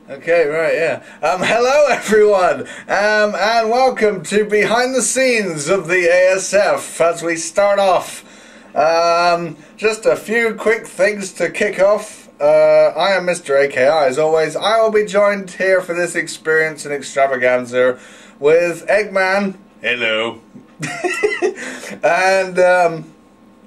Okay, right, yeah. Hello everyone, and welcome to Behind the Scenes of the ASF as we start off. Just a few quick things to kick off. I am Mr A.K.I. as always. I will be joined here for this experience and extravaganza with Eggman. Hello. And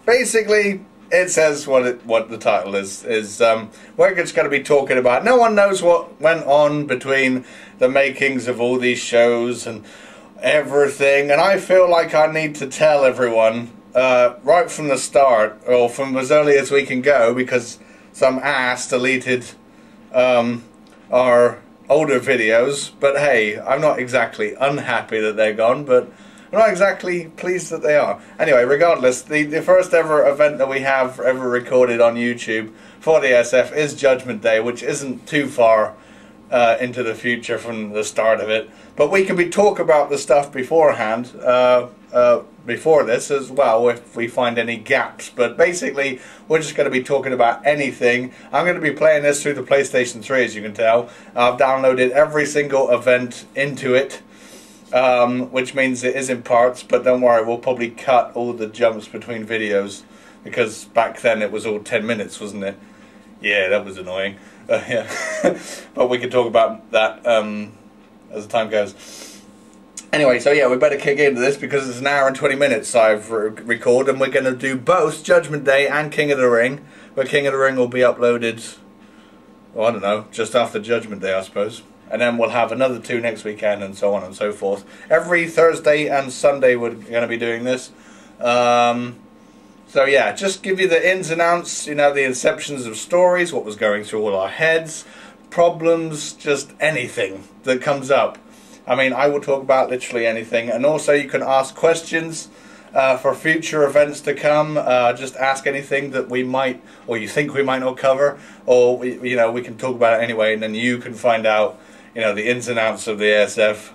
basically it says what the title is. We're just going to be talking about. No one knows what went on between the makings of all these shows and everything, and I feel like I need to tell everyone right from the start, or from as early as we can go, because some ass deleted our older videos. But hey, I'm not exactly unhappy that they're gone, but I'm not exactly pleased that they are. Anyway, regardless, the first ever event that we have ever recorded on YouTube for the ASF is Judgment Day, which isn't too far into the future from the start of it. But we can talk about the stuff beforehand, before this as well, if we find any gaps. But basically, we're just going to be talking about anything. I'm going to be playing this through the PlayStation 3, as you can tell. I've downloaded every single event into it. Which means it is in parts, but don't worry, we'll probably cut all the jumps between videos, because back then it was all 10 minutes, wasn't it? Yeah, that was annoying. Yeah. But we can talk about that as the time goes. Anyway, so yeah, we better kick into this because it's an hour and 20 minutes I've recorded, and we're going to do both Judgment Day and King of the Ring, but King of the Ring will be uploaded, well, I don't know, just after Judgment Day, I suppose. And then we'll have another two next weekend, and so on and so forth. Every Thursday and Sunday we're going to be doing this. So yeah, just give you the ins and outs, you know, the inceptions of stories, what was going through all our heads, problems, just anything that comes up. I mean, I will talk about literally anything. And also you can ask questions for future events to come. Just ask anything that we might, or you think we might not cover, or you know, we can talk about it anyway, and then you can find out, you know, the ins and outs of the ASF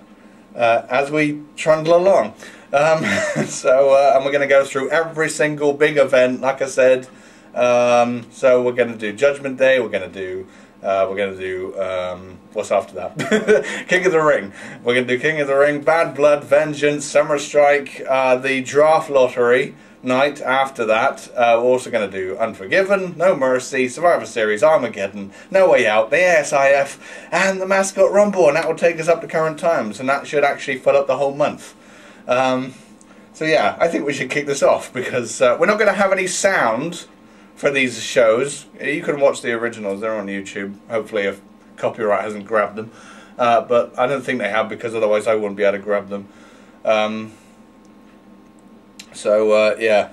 as we trundle along. And we're going to go through every single big event, like I said. So we're going to do Judgment Day. We're going to do what's after that? King of the Ring. We're going to do King of the Ring, Bad Blood, Vengeance, Summer Strike, the Draft Lottery night after that. We're also going to do Unforgiven, No Mercy, Survivor Series, Armageddon, No Way Out, the ASIF, and the Mascot Rumble, and that will take us up to current times, and that should actually fill up the whole month. So yeah, I think we should kick this off, because we're not going to have any sound for these shows. You can watch the originals, they're on YouTube, hopefully if copyright hasn't grabbed them. But I don't think they have, because otherwise I wouldn't be able to grab them. Yeah.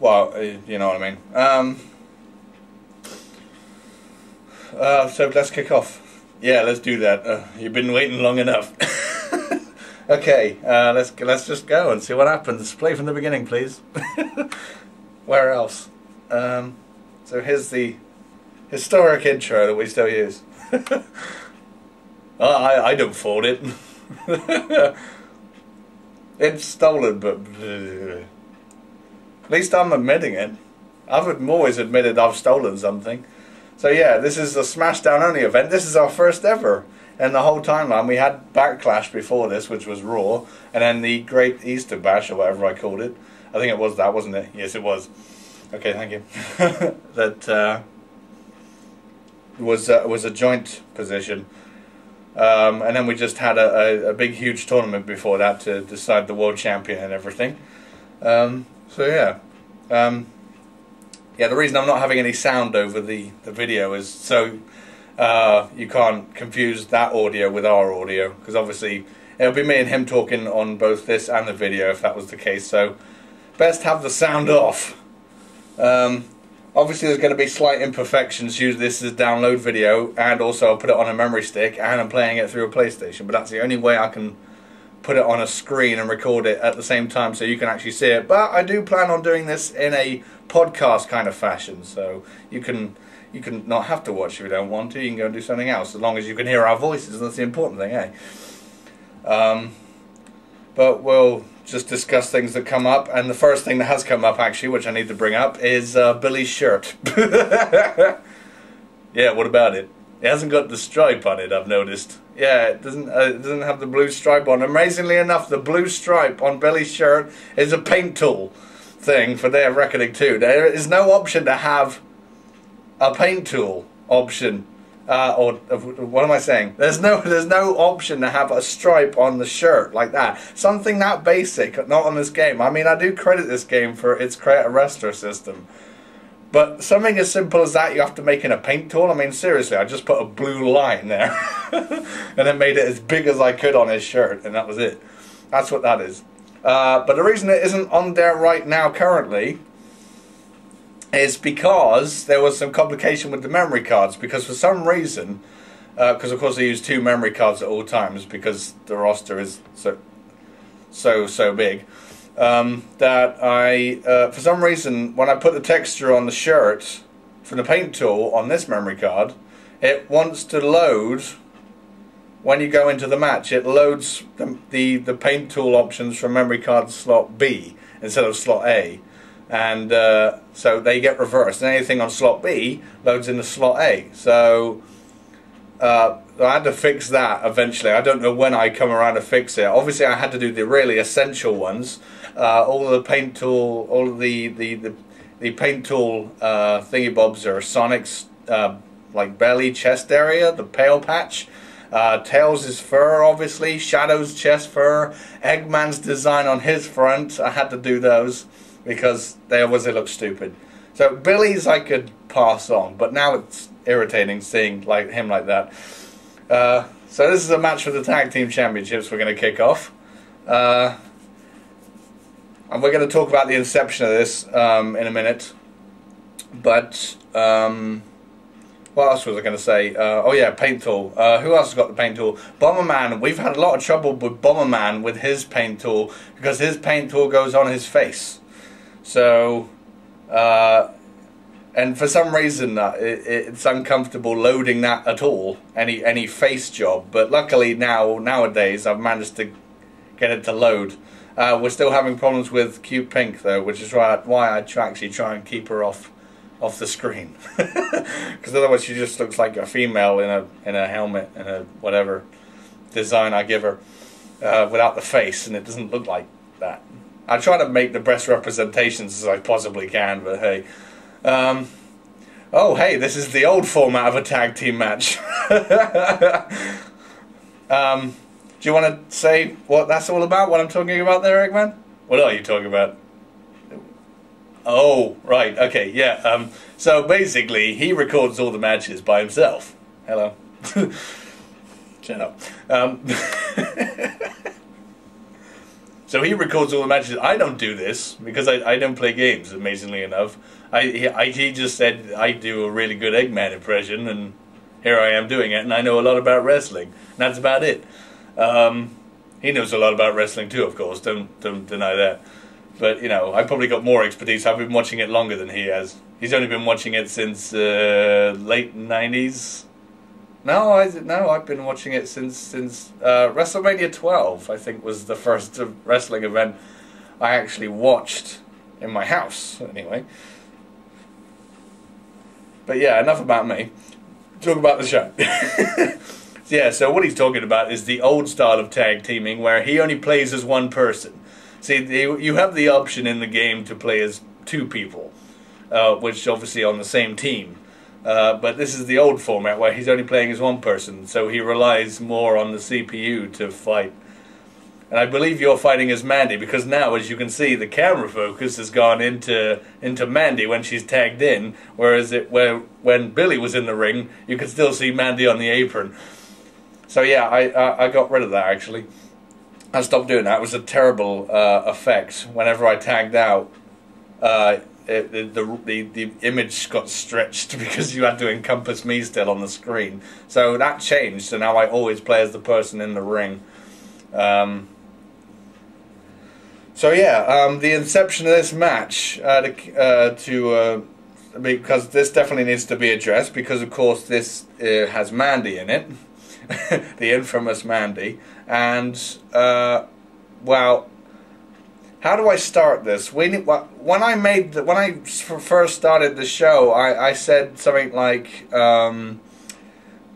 Well, you know what I mean. So let's kick off. Yeah, let's do that. You've been waiting long enough. Okay, let's just go and see what happens. Play from the beginning, please. Where else? So here's the historic intro that we still use. I don't fault it. It's stolen, but at least I'm admitting it. I've always admitted I've stolen something. So yeah, this is a Smashdown only event. This is our first ever in the whole timeline. We had Backlash before this, which was Raw, and then the Great Easter Bash, or whatever I called it. I think it was that, wasn't it? Yes, it was. Okay, thank you. That was a joint position. And then we just had a big huge tournament before that to decide the world champion and everything. So yeah. Yeah, the reason I'm not having any sound over the video is so you can't confuse that audio with our audio, because obviously it'll be me and him talking on both this and the video if that was the case, so best have the sound off. Obviously there's going to be slight imperfections. Usually this is a download video, and also I'll put it on a memory stick, and I'm playing it through a PlayStation, but that's the only way I can put it on a screen and record it at the same time so you can actually see it. But I do plan on doing this in a podcast kind of fashion, so you can not have to watch if you don't want to. You can go and do something else, as long as you can hear our voices. That's the important thing, eh? But we'll just discuss things that come up, and the first thing that has come up actually, which I need to bring up, is Billy's shirt. Yeah, what about it? It hasn't got the stripe on it, I've noticed. Yeah, it doesn't have the blue stripe on. Amazingly enough, the blue stripe on Billy's shirt is a paint tool thing for Day of Reckoning 2. There is no option to have a paint tool option. Or what am I saying? There's no option to have a stripe on the shirt like that. Something that basic, not on this game. I mean, I do credit this game for its create a wrestler system. But something as simple as that you have to make in a paint tool. I mean, seriously, I just put a blue line there and then made it as big as I could on his shirt, and that was it. That's what that is. But the reason it isn't on there right now currently is because there was some complication with the memory cards. Because for some reason, because of course I use 2 memory cards at all times because the roster is so big. That for some reason, when I put the texture on the shirt from the paint tool on this memory card, it wants to load, when you go into the match, it loads the paint tool options from memory card slot B instead of slot A. And so they get reversed, and anything on slot B loads into slot A. So I had to fix that eventually. I don't know when I come around to fix it. Obviously I had to do the really essential ones. All of the paint tool, all of the paint tool thingy bobs are Sonic's like belly, chest area, the pale patch. Tails' fur, obviously. Shadow's chest fur. Eggman's design on his front. I had to do those because they obviously look stupid. So Billy's I could pass on, but now it's irritating seeing him like that. So this is a match for the Tag Team Championships we're going to kick off. And we're going to talk about the inception of this in a minute. But, what else was I going to say? Oh yeah, paint tool. Who else has got the paint tool? Bomberman. We've had a lot of trouble with Bomberman with his paint tool because his paint tool goes on his face. So, and for some reason it's uncomfortable loading that at all, any face job. But luckily nowadays I've managed to get it to load. We're still having problems with Cute Pink though, which is why I actually try and keep her off the screen, because otherwise she just looks like a female in a helmet and a whatever design I give her without the face, and it doesn't look like that. I try to make the best representations as I possibly can, but hey. Oh hey, this is the old format of a tag team match. Do you want to say what that's all about, what I'm talking about there, Eggman? What are you talking about? Oh, right, okay, yeah. So basically, he records all the matches by himself. Hello. Shut up. So he records all the matches. I don't do this because I don't play games, amazingly enough. He just said I do a really good Eggman impression, and here I am doing it, and I know a lot about wrestling. And that's about it. He knows a lot about wrestling too, of course, don't deny that. But, you know, I probably got more expertise. I've been watching it longer than he has. He's only been watching it since late 90s. No, I've been watching it since WrestleMania 12, I think, was the first wrestling event I actually watched in my house, anyway. But yeah, enough about me. Talk about the show. Yeah, so what he's talking about is the old style of tag teaming where he only plays as one person. See, you have the option in the game to play as 2 people, which obviously on the same team. But this is the old format where he's only playing as one person, so he relies more on the CPU to fight. And I believe you're fighting as Mandy, because now, as you can see, the camera focus has gone into Mandy when she's tagged in, whereas when Billy was in the ring, you could still see Mandy on the apron. So yeah, I got rid of that actually. I stopped doing that. It was a terrible effect. Whenever I tagged out, the image got stretched because you had to encompass me still on the screen. So that changed. So now I always play as the person in the ring. So yeah, the inception of this match because this definitely needs to be addressed, because of course this has Mandy in it. The infamous Mandy. And well, how do I start this? When I first started the show, I said something like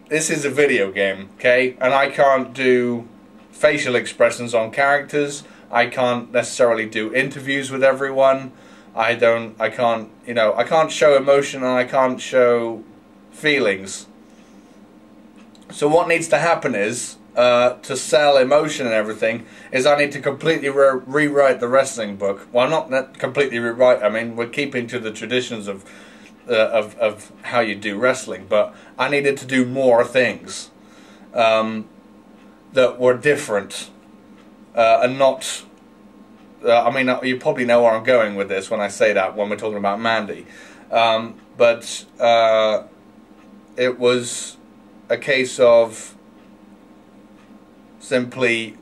this is a video game, okay? And I can't do facial expressions on characters. I can't necessarily do interviews with everyone. I can't, you know, I can't show emotion and I can't show feelings. So what needs to happen is, to sell emotion and everything, is I need to completely rewrite the wrestling book. Well, not completely rewrite. I mean, we're keeping to the traditions of how you do wrestling, but I needed to do more things that were different and not. I mean, you probably know where I'm going with this when I say that, when we're talking about Mandy, but it was a case of simply,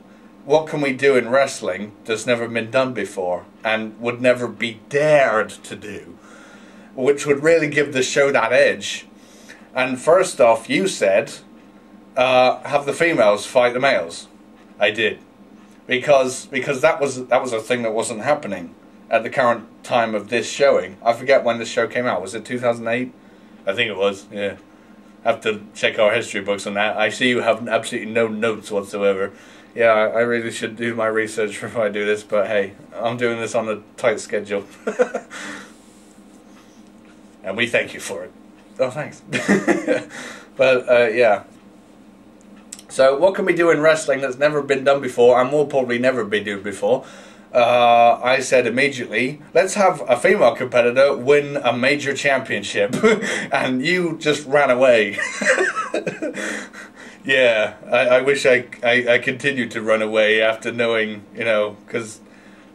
what can we do in wrestling that's never been done before and would never be dared to do, which would really give the show that edge. And first off, you said, have the females fight the males. I did, because that was a thing that wasn't happening at the current time of this showing. I forget when this show came out. Was it 2008? I think it was. Yeah. Have to check our history books on that. I see you have absolutely no notes whatsoever. Yeah, I really should do my research before I do this, but hey, I'm doing this on a tight schedule. And we thank you for it. Oh, thanks. But, yeah. So, what can we do in wrestling that's never been done before, and will probably never be done before? I said immediately, let's have a female competitor win a major championship. And you just ran away. Yeah, I wish I continued to run away after knowing, you know, because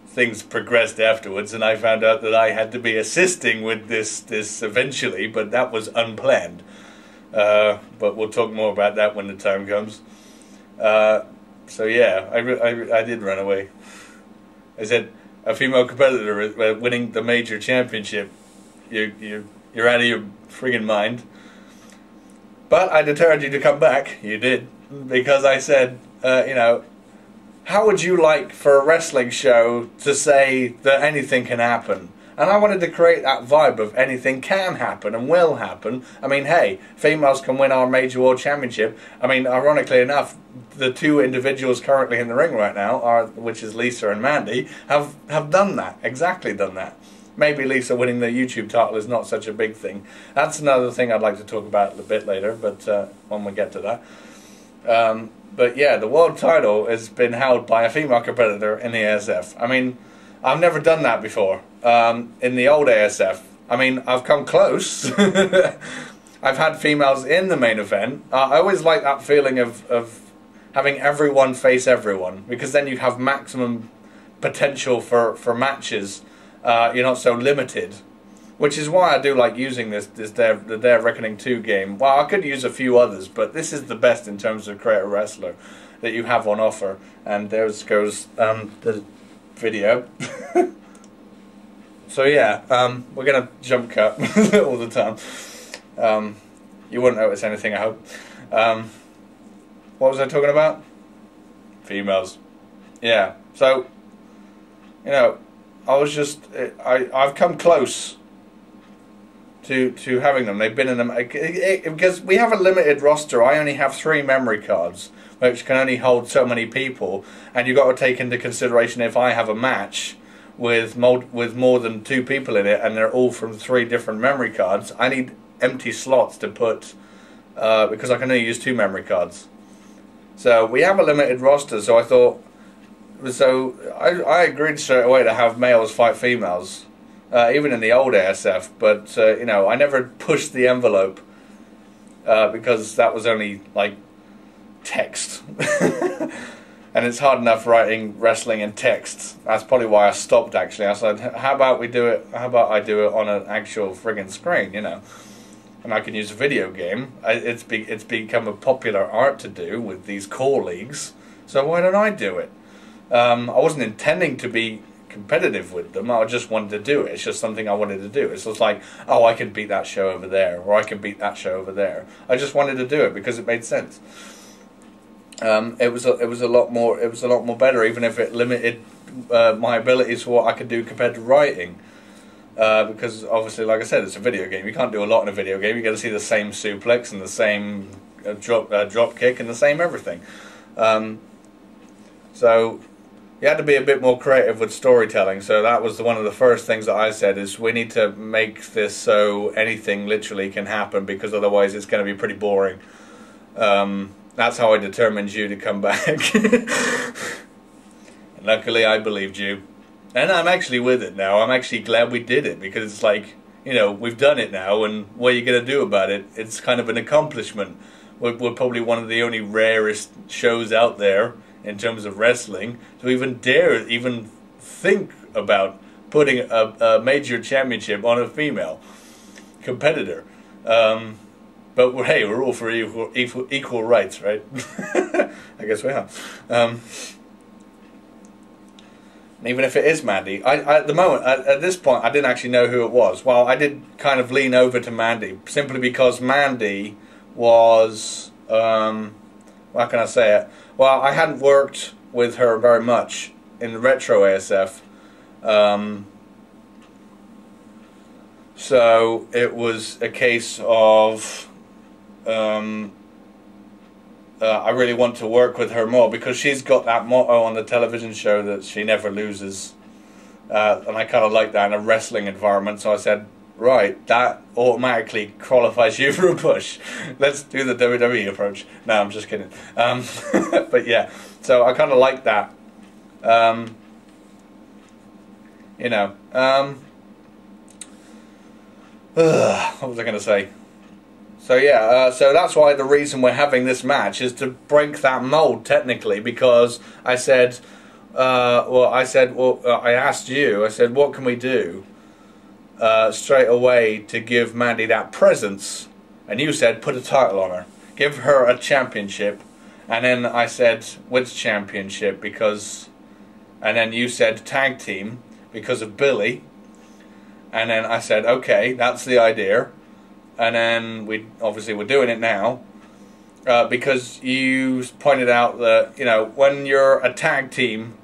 things progressed afterwards and I found out that I had to be assisting with this eventually, but that was unplanned. But we'll talk more about that when the time comes. So yeah, I did run away. I said, a female competitor winning the major championship. You're out of your friggin' mind. But I deterred you to come back. You did. Because I said, you know, how would you like for a wrestling show to say that anything can happen? And I wanted to create that vibe of anything can happen and will happen. I mean, hey, females can win our major world championship. I mean, ironically enough, the two individuals currently in the ring right now, which is Lisa and Mandy, have done that, exactly done that. Maybe Lisa winning the YouTube title is not such a big thing. That's another thing I'd like to talk about a bit later, but when we get to that. But yeah, the world title has been held by a female competitor in the ASF. I mean, I've never done that before. In the old ASF. I mean, I've come close. I've had females in the main event. I always like that feeling of having everyone face everyone, because then you have maximum potential for matches. You're not so limited, which is why I do like using the Dare Reckoning 2 game. Well, I could use a few others, but this is the best in terms of create a wrestler that you have on offer. And there goes the video. So yeah, we're gonna jump cut all the time. You wouldn't notice anything, I hope. What was I talking about? Females. Yeah. So, you know, I was just I've come close to having them. They've been in them because we have a limited roster. I only have 3 memory cards, which can only hold so many people, and you've got to take into consideration if I have a match with more than 2 people in it, and they're all from 3 different memory cards, I need empty slots to put, because I can only use 2 memory cards. So we have a limited roster, so I thought, so I agreed straight away to have males fight females, even in the old ASF, but you know, I never pushed the envelope, because that was only like text. And it's hard enough writing wrestling in text. That's probably why I stopped, actually. I said, how about I do it on an actual friggin' screen, you know? And I can use a video game. It's become a popular art to do with these core leagues. So why don't I do it? I wasn't intending to be competitive with them. I just wanted to do it. It's just something I wanted to do. It's just like, oh, I can beat that show over there, or I can beat that show over there. I just wanted to do it because it made sense. It was a lot more better, even if it limited my abilities for what I could do compared to writing. Because obviously, like I said, it's a video game. You can't do a lot in a video game. You got to see the same suplex and the same drop kick and the same everything. So you had to be a bit more creative with storytelling. So that was one of the first things that I said, is we need to make this so anything literally can happen, because otherwise it's going to be pretty boring. That's how I determined you to come back. Luckily I believed you. And I'm actually with it now. I'm actually glad we did it, because it's like, you know, we've done it now, and what are you going to do about it? It's kind of an accomplishment. We're probably one of the only rarest shows out there in terms of wrestling to even dare even think about putting a major championship on a female competitor. But hey, we're all for equal rights, right? I guess we are. Even if it is Mandy, at the moment, at this point, I didn't actually know who it was. Well, I did kind of lean over to Mandy, simply because Mandy was, how can I say it? Well, I hadn't worked with her very much in the retro ASF, so it was a case of I really want to work with her more, because she's got that motto on the television show that she never loses, and I kind of like that in a wrestling environment. So I said, right, that automatically qualifies you for a push. Let's do the WWE approach. No, I'm just kidding. But yeah, so I kind of like that. You know, what was I going to say? So yeah, so that's why the reason we're having this match is to break that mold, technically, because I said, I asked you, I said, what can we do straight away to give Mandy that presence? And you said, put a title on her, give her a championship. And then I said, which championship? Because, and then you said tag team because of Billy. And then I said, okay, that's the idea. And then we obviously we're doing it now, because you pointed out that, you know, when you're a tag team,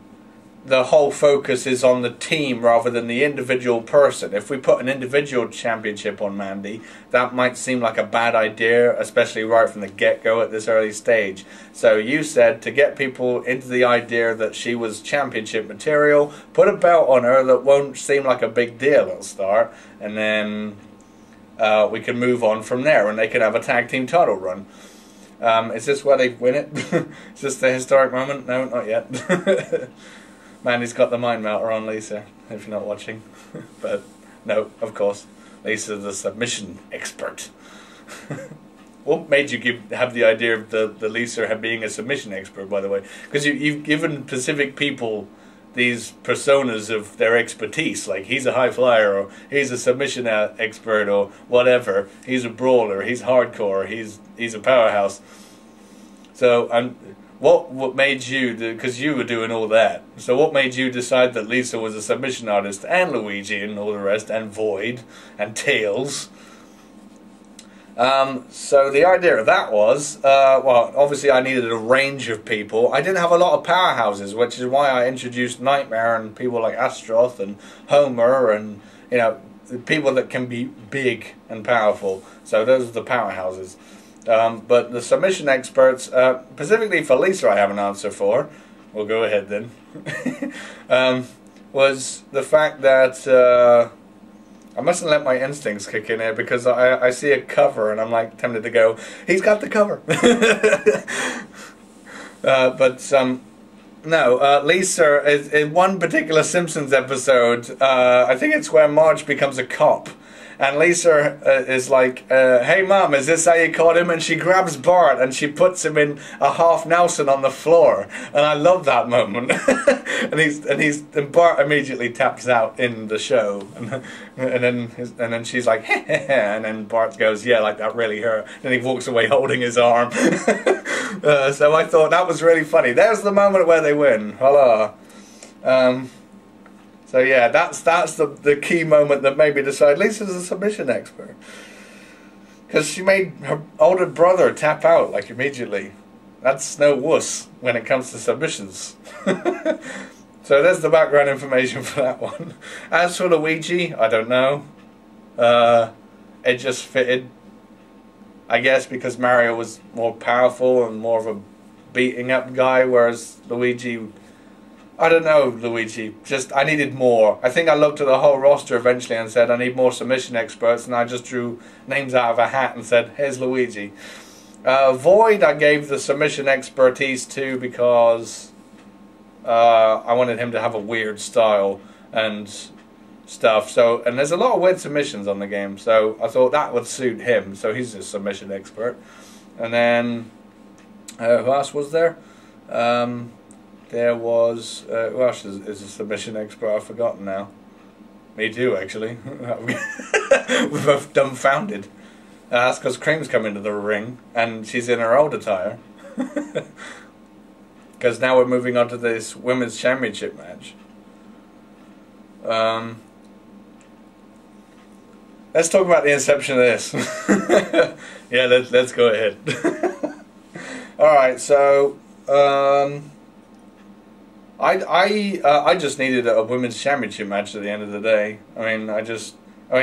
the whole focus is on the team rather than the individual person. If we put an individual championship on Mandy, that might seem like a bad idea, especially right from the get-go at this early stage. So you said to get people into the idea that she was championship material, put a belt on her that won't seem like a big deal at the start, and then we can move on from there, and they can have a tag team title run. Is this where they win it? Is this the historic moment? No, not yet. Mandy's got the mind melter on Lisa, if you're not watching. But no, of course, Lisa's the submission expert. What made you have the idea of the Lisa being a submission expert, by the way? Because you've given specific people these personas of their expertise, like he's a high flyer, or he's a submission expert, or whatever. He's a brawler, he's hardcore, he's a powerhouse. So, what made you, because you were doing all that, so what made you decide that Lisa was a submission artist, and Luigi and all the rest, and Void, and Tails? So the idea of that was, well, obviously I needed a range of people. I didn't have a lot of powerhouses, which is why I introduced Nightmare and people like Astaroth and Homer and, you know, people that can be big and powerful. So those are the powerhouses. But the submission experts, specifically for Lisa I have an answer for. We'll go ahead then. Was the fact that I mustn't let my instincts kick in here, because I see a cover and I'm like tempted to go, he's got the cover. No, Lisa is in one particular Simpsons episode, I think it's where Marge becomes a cop. And Lisa is like, hey Mom, is this how you caught him? And she grabs Bart and she puts him in a half Nelson on the floor. And I love that moment. and Bart immediately taps out in the show. And then she's like, heh heh heh. And then Bart goes, yeah, like that really hurt. And he walks away holding his arm. So I thought that was really funny. There's the moment where they win. Voila. So yeah, that's the key moment that made me decide Lisa's a submission expert. Because she made her older brother tap out, like, immediately. That's no wuss when it comes to submissions. So there's the background information for that one. As for Luigi, I don't know. It just fitted. I guess because Mario was more powerful and more of a beating up guy, whereas Luigi, I don't know, Luigi, just I needed more. I think I looked at the whole roster eventually and said I need more submission experts, and I just drew names out of a hat and said, here's Luigi. Void I gave the submission expertise to because I wanted him to have a weird style and stuff. So, and there's a lot of weird submissions on the game, so I thought that would suit him. So he's a submission expert. And then who else was there? There was who else is a submission expert? I've forgotten now. Me too, actually. We're both dumbfounded. That's because Cream's come into the ring and she's in her old attire. Because now we're moving on to this women's championship match. Let's talk about the inception of this. Yeah, let's go ahead. All right, so I just needed a women's championship match at the end of the day. I mean,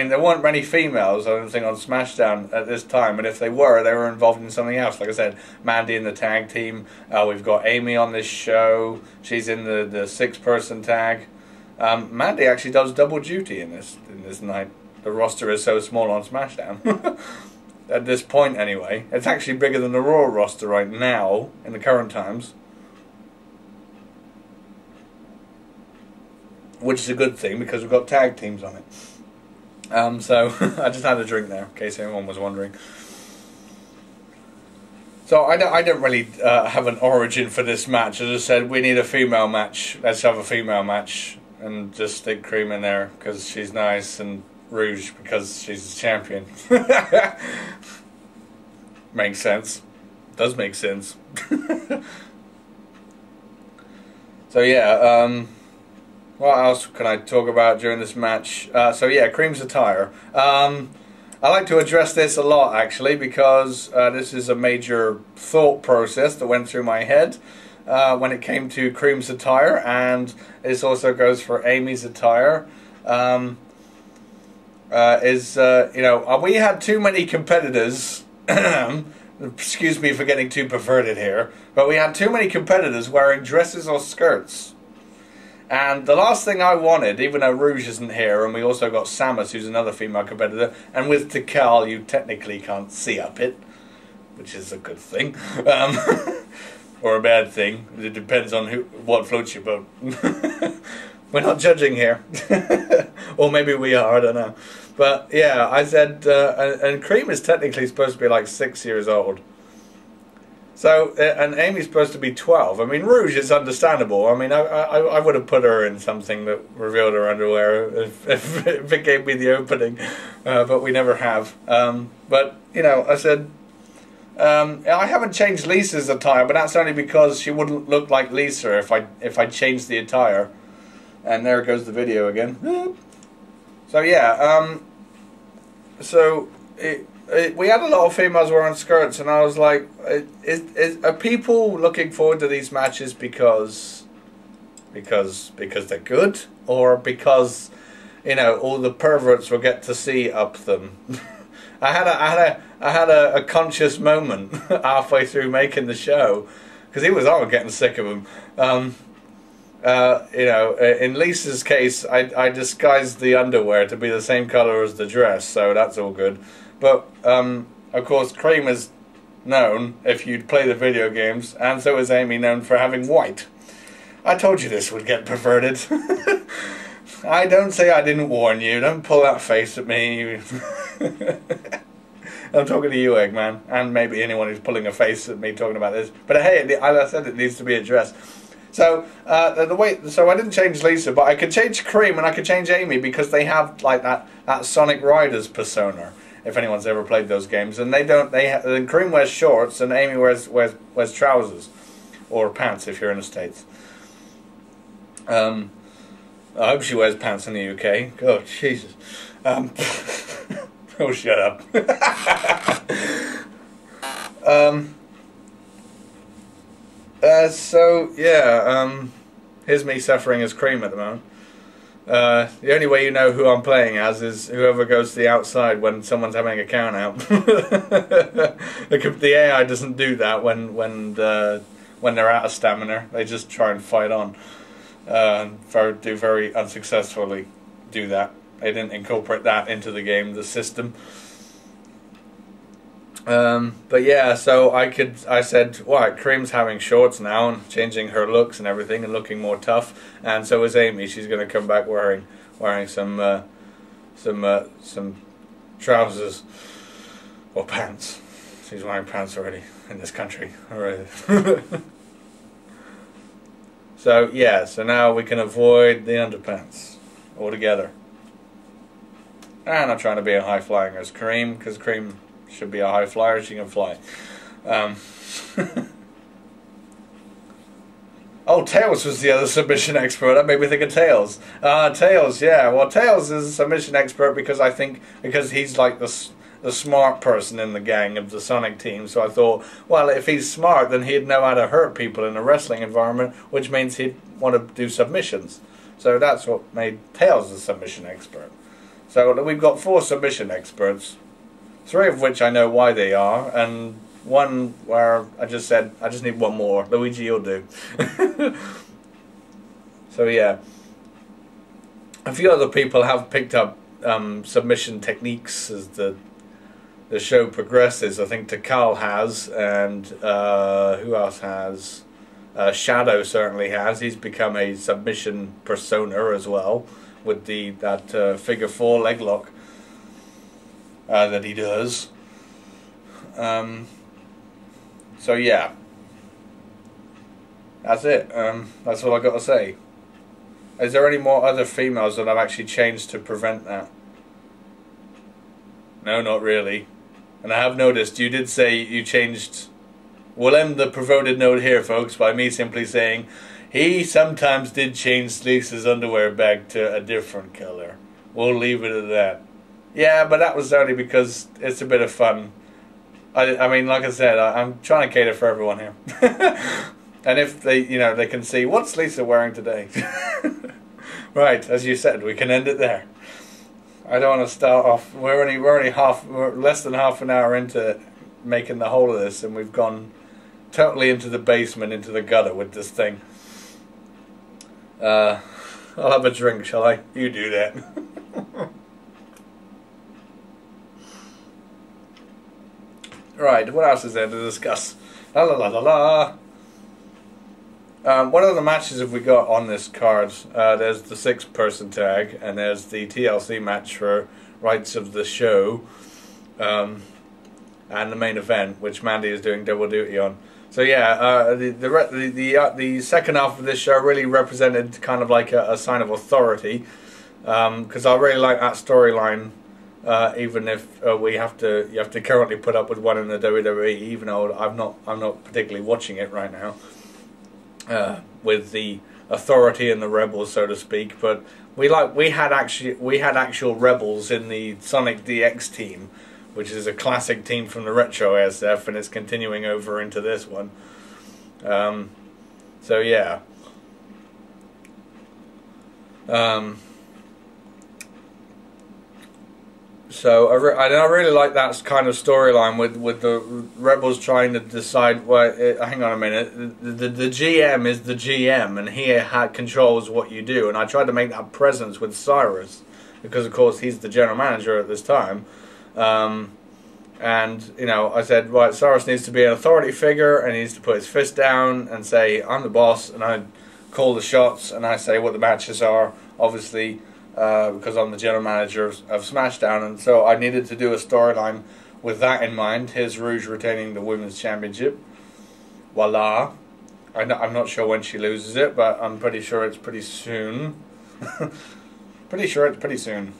there weren't many females, I don't think, on SmackDown at this time, and if they were involved in something else. Like I said, Mandy in the tag team. We've got Amy on this show. She's in the 6-person tag. Mandy actually does double duty in this night. The roster is so small on SmackDown. At this point, anyway. It's actually bigger than the Raw roster right now, in the current times. Which is a good thing, because we've got tag teams on it. So, I just had a drink there, in case anyone was wondering. So, I don't really have an origin for this match. As I said, we need a female match. Let's have a female match. And just stick Cream in there, because she's nice, and Rouge because she's a champion. Makes sense. Does make sense. So yeah, what else can I talk about during this match? So yeah, Cream's attire. I like to address this a lot actually, because this is a major thought process that went through my head when it came to Cream's attire, and this also goes for Amy's attire. We had too many competitors. Excuse me for getting too perverted here, but we had too many competitors wearing dresses or skirts. And the last thing I wanted, even though Rouge isn't here, and we also got Samus, who's another female competitor, and with A.K.I, you technically can't see up it, which is a good thing, or a bad thing. It depends on what floats your boat. We're not judging here. Or maybe we are, I don't know. But yeah, I said, and Cream is technically supposed to be like 6 years old. So, and Amy's supposed to be 12. I mean, Rouge is understandable. I mean, I would have put her in something that revealed her underwear if it gave me the opening. But we never have. But, you know, I said, I haven't changed Lisa's attire, but that's only because she wouldn't look like Lisa if I changed the attire. And there goes the video again. So yeah, we had a lot of females wearing skirts, and I was like, are people looking forward to these matches because they're good, or because, you know, all the perverts will get to see up them? I had a conscious moment halfway through making the show, because I was getting sick of them. You know, in Lisa's case, I disguised the underwear to be the same colour as the dress, so that's all good. But, of course, Cream is known, if you'd play the video games, and so is Amy, known for having white. I told you this would get perverted. I don't say I didn't warn you. Don't pull that face at me. I'm talking to you, Eggman, and maybe anyone who's pulling a face at me talking about this. But hey, as I said, it needs to be addressed. So so I didn't change Lisa, but I could change Cream and I could change Amy, because they have like that Sonic Riders persona. If anyone's ever played those games, and then Cream wears shorts and Amy wears trousers or pants if you're in the States. I hope she wears pants in the UK. God, Jesus. Oh, shut up. So yeah, here's me suffering as Cream at the moment. The only way you know who I'm playing as is whoever goes to the outside when someone's having a count out. The AI doesn't do that when they're out of stamina. They just try and fight on. Do very unsuccessfully do that. They didn't incorporate that into the game, the system. But yeah, so I said, right, Kareem's having shorts now and changing her looks and everything and looking more tough, and so is Amy. She's going to come back wearing some trousers or pants. She's wearing pants already in this country already. So yeah, so now we can avoid the underpants altogether. And I'm trying to be a high flying as Kareem, because Kareem should be a high flyer. She can fly. Oh, Tails was the other submission expert. That made me think of Tails. Tails, yeah. Well, Tails is a submission expert because he's like the smart person in the gang of the Sonic team. So I thought, well, if he's smart, then he'd know how to hurt people in a wrestling environment, which means he'd want to do submissions. So that's what made Tails a submission expert. So we've got 4 submission experts, 3 of which I know why they are, and one where I just said, I just need one more. Luigi will do. So yeah. A few other people have picked up submission techniques as the show progresses. I think Takal has, and who else has? Shadow certainly has. He's become a submission persona as well, with that figure 4 leg lock that he does. So yeah, that's it. That's all I got to say. Is there any more other females that I've actually changed to prevent that? No, not really. And I have noticed you did say you changed. We'll end the provoted note here, folks, by me simply saying he sometimes did change Lisa's underwear bag to a different color. We'll leave it at that. Yeah, but that was only because it's a bit of fun. I mean, like I said, I'm trying to cater for everyone here. And if they can see, what's Lisa wearing today? Right, as you said, we can end it there. I don't want to start off. We're less than half an hour into making the whole of this, and we've gone totally into the basement, into the gutter with this thing. I'll have a drink, shall I? You do that. Right, what else is there to discuss? La la la la la. What other matches have we got on this card? There's the 6-person tag, and there's the TLC match for rights of the show, and the main event, which Mandy is doing double duty on. So yeah, the second half of this show really represented kind of like a sign of authority, because I really like that storyline. Even if you have to currently put up with one in the WWE, even though I'm not particularly watching it right now, with the authority and the rebels, so to speak. But we had actual rebels in the Sonic DX team, which is a classic team from the retro ASF, and it's continuing over into this one. So yeah. So I really like that kind of storyline with the rebels trying to decide. Well, hang on a minute. The GM is the GM, and he controls what you do. And I tried to make that presence with Cyrus, because of course he's the general manager at this time. And I said, right, Cyrus needs to be an authority figure, and he needs to put his fist down and say, I'm the boss, and I call the shots, and I say what the matches are. Obviously. Because I'm the general manager of SmackDown, and so I needed to do a storyline with that in mind. Here's Rouge retaining the Women's Championship. Voila. I'm not sure when she loses it, but I'm pretty sure it's pretty soon. Pretty sure it's pretty soon.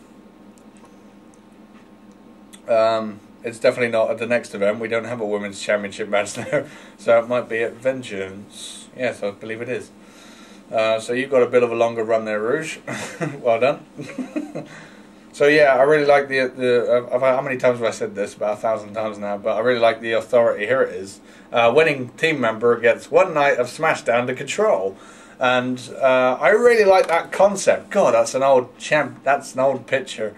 It's definitely not at the next event. We don't have a Women's Championship match now, so it might be at Vengeance. Yes, I believe it is. So you've got a bit of a longer run there, Rouge. Well done. So yeah, I really like how many times have I said this? About 1,000 times now. But I really like the authority. Here it is. Winning team member gets 1 night of SmackDown to control. And I really like that concept. God, that's an old that's an old picture.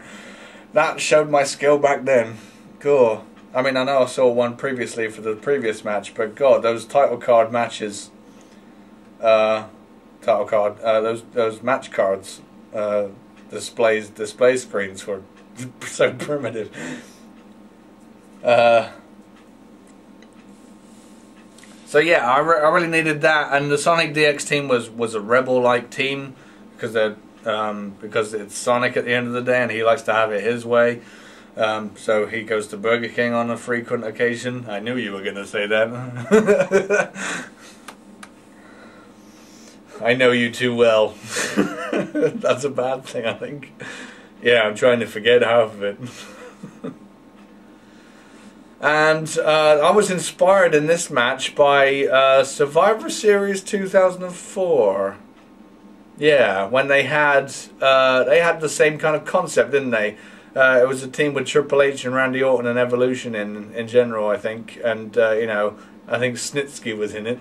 That showed my skill back then. God. I mean, I know I saw one previously for the previous match, but God, those title card matches, those match cards, display screens were so primitive. So yeah, I really needed that, and the Sonic DX team was a rebel-like team because it's Sonic at the end of the day, and he likes to have it his way. So he goes to Burger King on a frequent occasion. I knew you were going to say that. I know you too well. That's a bad thing, I think. Yeah, I'm trying to forget half of it. And I was inspired in this match by Survivor Series 2004. Yeah, when they had the same kind of concept, didn't they? It was a team with Triple H and Randy Orton and Evolution in general, I think, and you know, I think Snitsky was in it.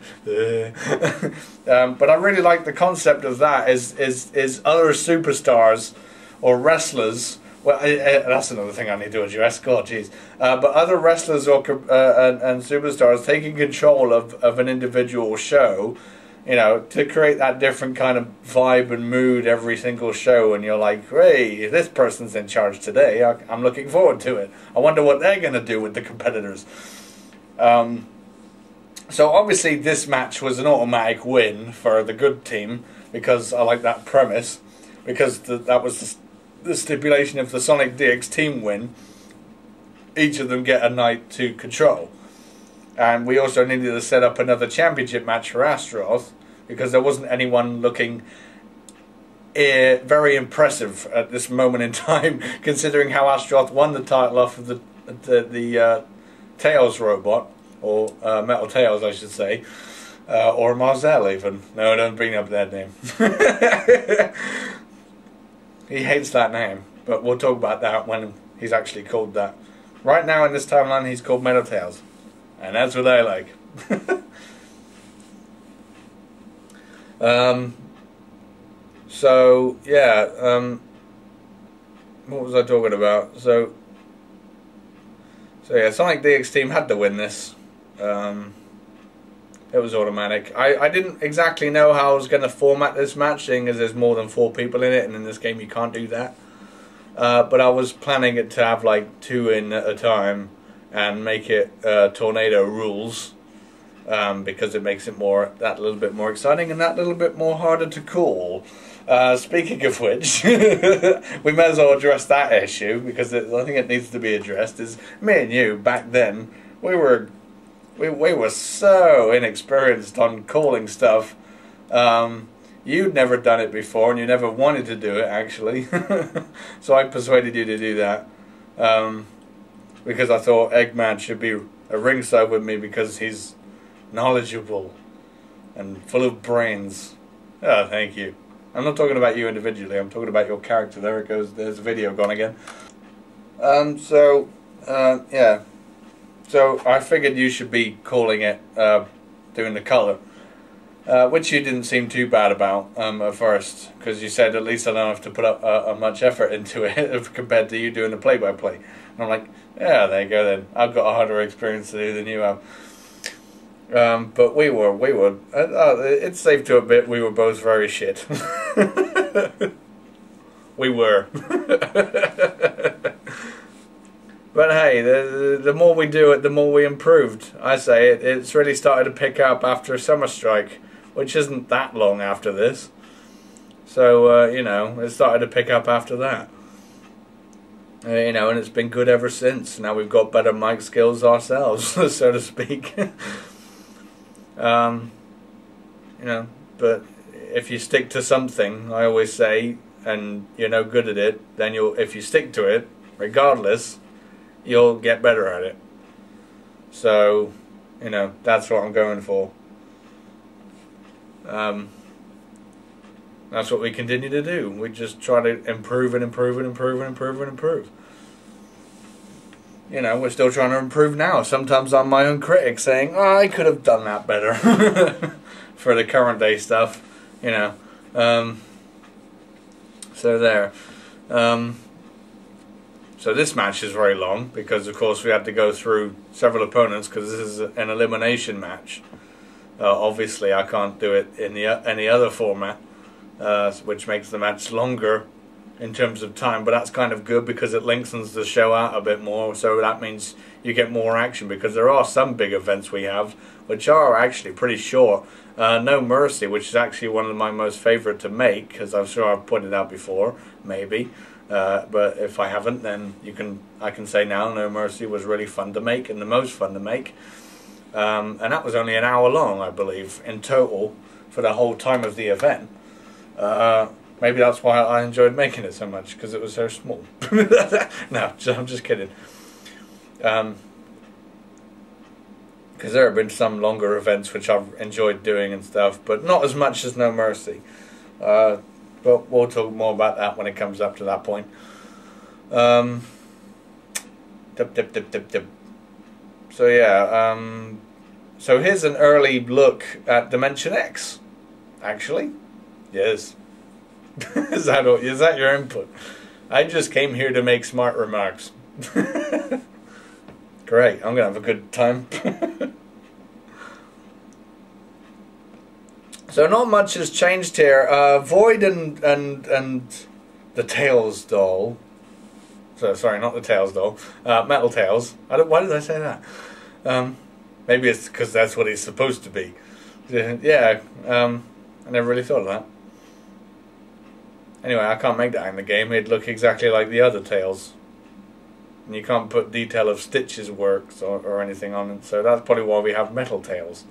But I really like the concept of that. Is other superstars or wrestlers. Well, that's another thing I need to address. God, jeez. But other wrestlers or and superstars taking control of an individual show, you know, to create that different kind of vibe and mood every single show, and you're like, hey, this person's in charge today. I'm looking forward to it. I wonder what they're going to do with the competitors. So obviously this match was an automatic win for the good team, because I like that premise, because that was the stipulation. If the Sonic DX team win, each of them get a night to control. And we also needed to set up another championship match for Astaroth, because there wasn't anyone looking very impressive at this moment in time, considering how Astaroth won the title off of the Tails robot, or Metal Tails I should say, or Marzel even. No, don't bring up that name. He hates that name, but we'll talk about that when he's actually called that. Right now in this timeline he's called Metal Tails. And that's what I like. So yeah, what was I talking about? So yeah, Sonic DX team had to win this. It was automatic. I didn't exactly know how I was going to format this match, seeing as there's more than 4 people in it, and in this game you can't do that. But I was planning it to have like 2 in at a time, and make it tornado rules, because it makes it that little bit more exciting and that little bit more harder to call. Speaking of which, we may as well address that issue, because I think it needs to be addressed. Is me and you back then, we were so inexperienced on calling stuff. You'd never done it before, and you never wanted to do it actually. So I persuaded you to do that. Because I thought Eggman should be a ringside with me, because he's knowledgeable and full of brains. Oh, thank you. I'm not talking about you individually, I'm talking about your character. There it goes, there's a video gone again. Yeah. So I figured you should be calling it, doing the colour. Which you didn't seem too bad about at first, because you said at least I don't have to put up much effort into it compared to you doing the play-by-play. And I'm like, yeah, there you go then. I've got a harder experience to do than you have. But we were. It's safe to admit we were both very shit. We were. But hey, the more we do it, the more we improved. I say it's really started to pick up after Summer Strike, which isn't that long after this. So, you know, it started to pick up after that. You know, and it's been good ever since. Now we've got better mic skills ourselves, so to speak. You know, but if you stick to something, I always say, and you're no good at it, then if you stick to it, regardless, you'll get better at it. So, you know, that's what I'm going for. That's what we continue to do. We just try to improve and improve and improve and improve and improve. You know, we're still trying to improve now. Sometimes I'm my own critic saying, oh, I could have done that better for the current day stuff. you know. So there. So this match is very long because, of course, we had to go through several opponents because this is an elimination match. Obviously, I can't do it in any other format, which makes the match longer in terms of time. But that's kind of good because it lengthens the show out a bit more. So that means you get more action because there are some big events we have which are actually pretty short. No Mercy, which is actually one of my most favourite to make, because I'm sure I've pointed out before, maybe. But if I haven't, then I can say now No Mercy was really fun to make and the most fun to make. And that was only an hour long, I believe, in total for the whole time of the event. Maybe that's why I enjoyed making it so much, because it was so small. No, I'm just kidding. Because there have been some longer events which I've enjoyed doing and stuff, but not as much as No Mercy. But we'll talk more about that when it comes up to that point. So yeah, so here's an early look at Dimension X. Actually, yes. Is that your input? I just came here to make smart remarks. Great, I'm gonna have a good time. So not much has changed here. Void and the Tails doll. So sorry, not the Tails doll. Metal Tails. Why did I say that? Maybe it's because that's what he's supposed to be. Yeah. I never really thought of that. Anyway, I can't make that in the game. It'd look exactly like the other Tails. And you can't put detail of Stitch's works or anything on it, so that's probably why we have Metal Tails.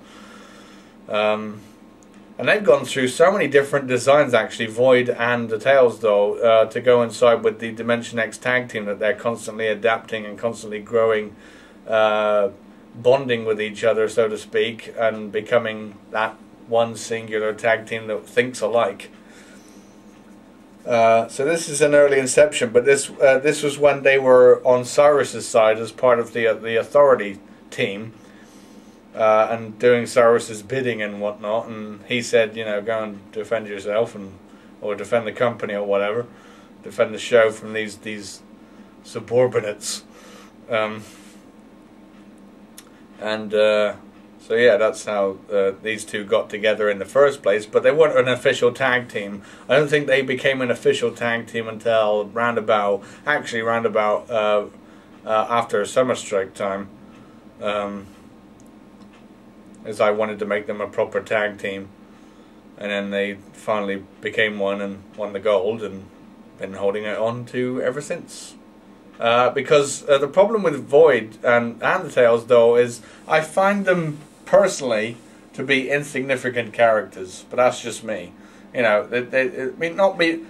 And they've gone through so many different designs, actually, Void and the Tails doll, to go inside with the Dimension X tag team that they're constantly adapting and constantly growing, bonding with each other, so to speak, and becoming that one singular tag team that thinks alike. So this is an early inception, but this was when they were on Cyrus's side as part of the Authority team, and doing Cyrus's bidding and whatnot. And he said, you know, go and defend yourself, or defend the company or whatever, defend the show from these subordinates. So yeah, that's how these two got together in the first place, but they weren't an official tag team. I don't think they became an official tag team until roundabout after Summer Strike time, as I wanted to make them a proper tag team, and then they finally became one and won the gold, and been holding it on to ever since. Because the problem with Void and the Tails, though, is I find them personally to be insignificant characters, but that's just me. You know,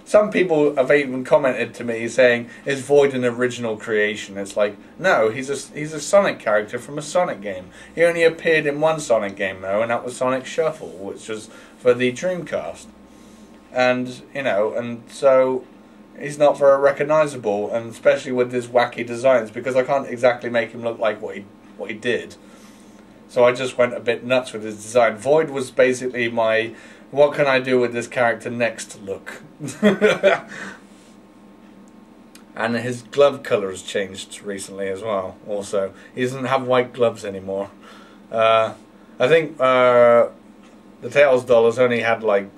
some people have even commented to me saying, "Is Void an original creation?" It's like, no, he's a Sonic character from a Sonic game. He only appeared in one Sonic game though, and that was Sonic Shuffle, which was for the Dreamcast. And you know, and so he's not very recognizable, and especially with his wacky designs, because I can't exactly make him look like what he did. So I just went a bit nuts with his design. Void was basically my, what can I do with this character next look. And his glove colour has changed recently as well, also. He doesn't have white gloves anymore. I think the Tails doll has only had like,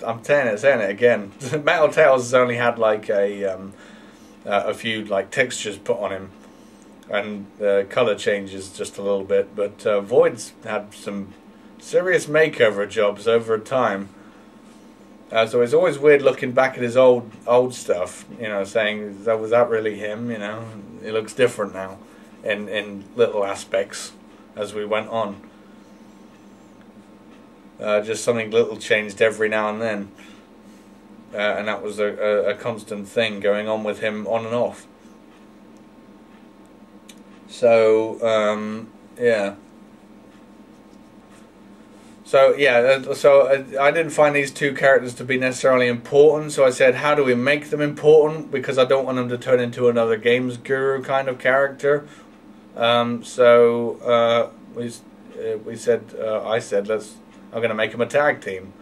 I'm saying it again, Metal Tails has only had like a few like textures put on him, and colour changes just a little bit, but Void's had some serious makeover jobs over time. So it's always weird looking back at his old stuff, you know, saying, was that really him? You know, it looks different now in little aspects as we went on. Just something little changed every now and then, and that was a constant thing going on with him on and off. So yeah. So yeah, so I didn't find these two characters to be necessarily important, so I said, how do we make them important? Because I don't want them to turn into another games guru kind of character. I said, I'm going to make them a tag team.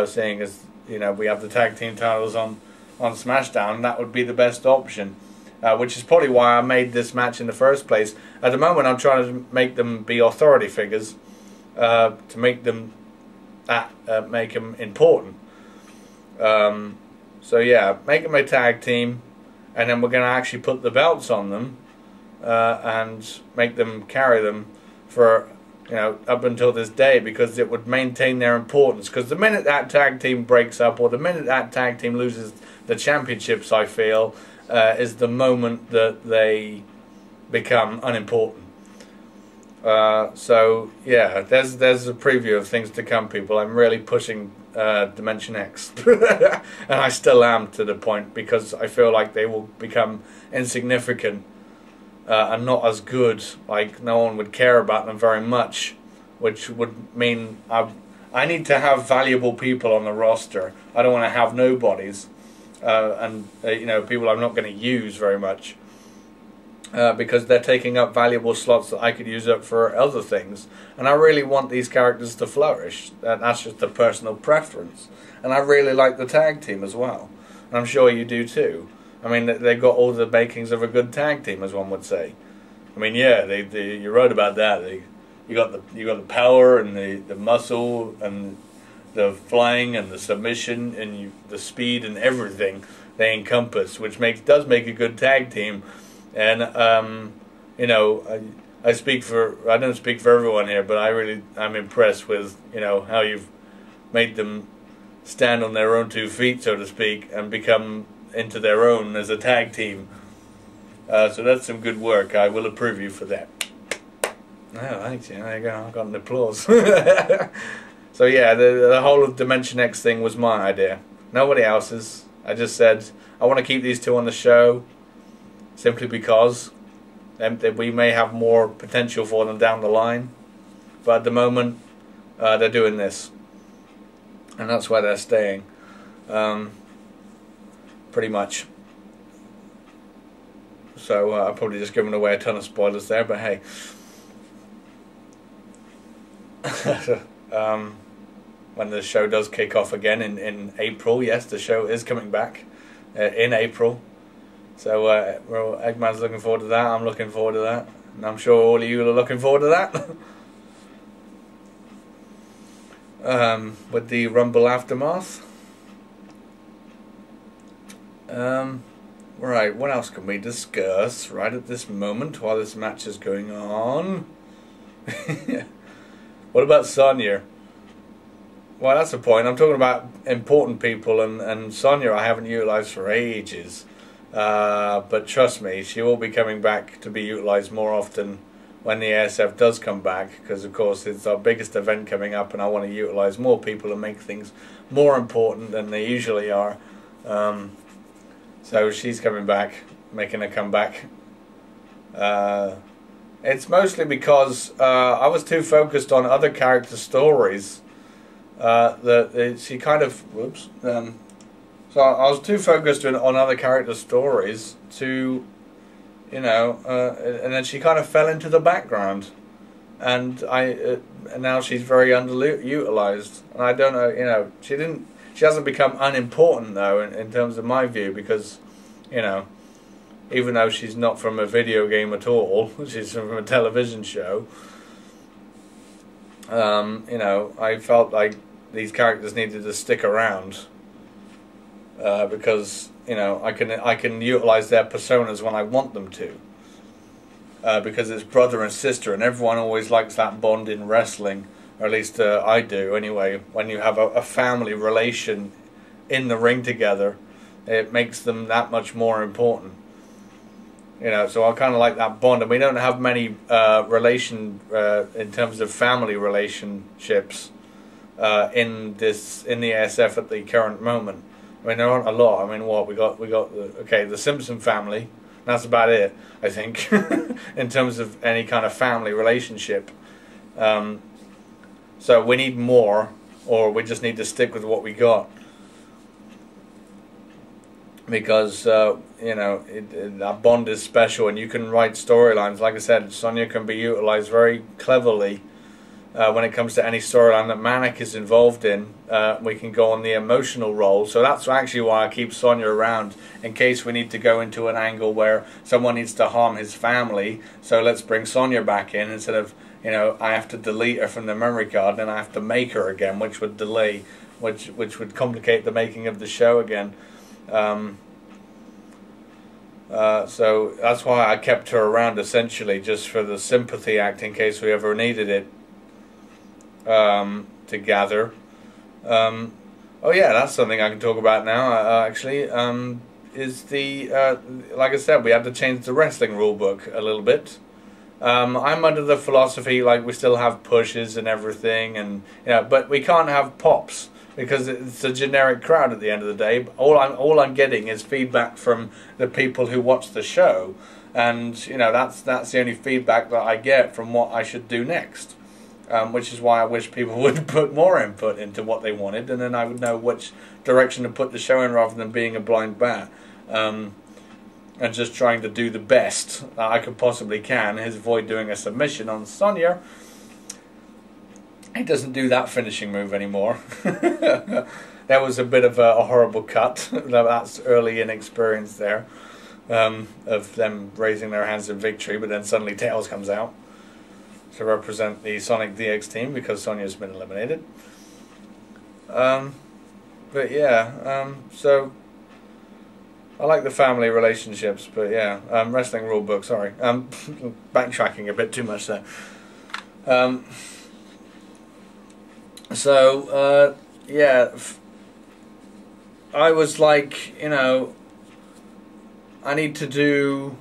seeing as we have the tag team titles on SmackDown. That would be the best option, which is probably why I made this match in the first place. At the moment, I'm trying to make them be authority figures, to make them important. So yeah, make them a tag team, and then we're going to actually put the belts on them, and make them carry them for up until this day, because it would maintain their importance. Because the minute that tag team breaks up, or the minute that tag team loses the championships, I feel is the moment that they become unimportant. So yeah, there's a preview of things to come, people. I'm really pushing Dimension X, and I still am, to the point, because I feel like they will become insignificant and not as good. Like, no one would care about them very much, which would mean I need to have valuable people on the roster. I don't want to have nobodies, and people I'm not going to use very much, because they're taking up valuable slots that I could use up for other things. And I really want these characters to flourish. That's just a personal preference. And I really like the tag team as well, and I'm sure you do too. I mean, they've got all the makings of a good tag team, as one would say. I mean, yeah, you're right about that. You got the power and the muscle and the flying and the submission and the speed and everything they encompass, which does make a good tag team. And I don't speak for everyone here, but I'm impressed with how you've made them stand on their own 2 feet, so to speak, and become into their own as a tag team. So that's some good work. I will approve you for that. Oh, thanks. There you go. I got an applause. So yeah, the whole of Dimension X thing was my idea. Nobody else's. I just said I want to keep these two on the show, simply because we may have more potential for them down the line. But at the moment, they're doing this, and that's where they're staying. Pretty much. So I've probably just given away a ton of spoilers there, but hey. When the show does kick off again in April, yes, the show is coming back in April. So Eggman's looking forward to that, I'm looking forward to that, and I'm sure all of you are looking forward to that. With the Rumble Aftermath. Right, what else can we discuss right at this moment while this match is going on? What about Sonya? Well, that's the point. I'm talking about important people, and Sonya I haven't utilised for ages. But trust me, she will be coming back to be utilised more often when the ASF does come back, because of course it's our biggest event coming up, and I want to utilise more people and make things more important than they usually are. So she's coming back, making a comeback. It's mostly because I was too focused on other character stories. She kind of, whoops. So I was too focused on other character stories to, and then she kind of fell into the background, and now she's very underutilized. And I don't know, she hasn't become unimportant though in terms of my view, because, even though she's not from a video game at all, she's from a television show. I felt like these characters needed to stick around. Because I can utilize their personas when I want them to, because it's brother and sister, and everyone always likes that bond in wrestling, or at least I do anyway. When you have a family relation in the ring together, it makes them that much more important. So I kind of like that bond, and we don't have many in terms of family relationships in the ASF at the current moment. I mean, there aren't a lot. I mean, we got the Simpson family. That's about it, I think, in terms of any kind of family relationship. So we need more, or we just need to stick with what we got, because that bond is special, and you can write storylines. Like I said, Sonya can be utilized very cleverly when it comes to any storyline that Manic is involved in, we can go on the emotional role. So that's actually why I keep Sonya around, in case we need to go into an angle where someone needs to harm his family. So let's bring Sonya back in instead of, you know, I have to delete her from the memory card and I have to make her again, which would delay, which would complicate the making of the show again. So that's why I kept her around, essentially, just for the sympathy act in case we ever needed it. To gather. Oh yeah, that's something I can talk about now, actually, is the, like I said, we had to change the wrestling rule book a little bit. I'm under the philosophy, like, we still have pushes and everything, and, you know, but we can't have pops, because it's a generic crowd at the end of the day. All I'm getting is feedback from the people who watch the show, and, you know, that's the only feedback that I get from what I should do next. Which is why I wish people would put more input into what they wanted, and then I would know which direction to put the show in rather than being a blind bat. And just trying to do the best that I could possibly can is avoid doing a submission on Sonya. He doesn't do that finishing move anymore. That was a bit of a horrible cut. That's early inexperience there, of them raising their hands in victory, but then suddenly Tails comes out to represent the Sonic DX team because Sonya's been eliminated. But yeah, so I like the family relationships, but yeah, wrestling rule book, sorry. Backtracking a bit too much there. Yeah, I was like, you know, I need to do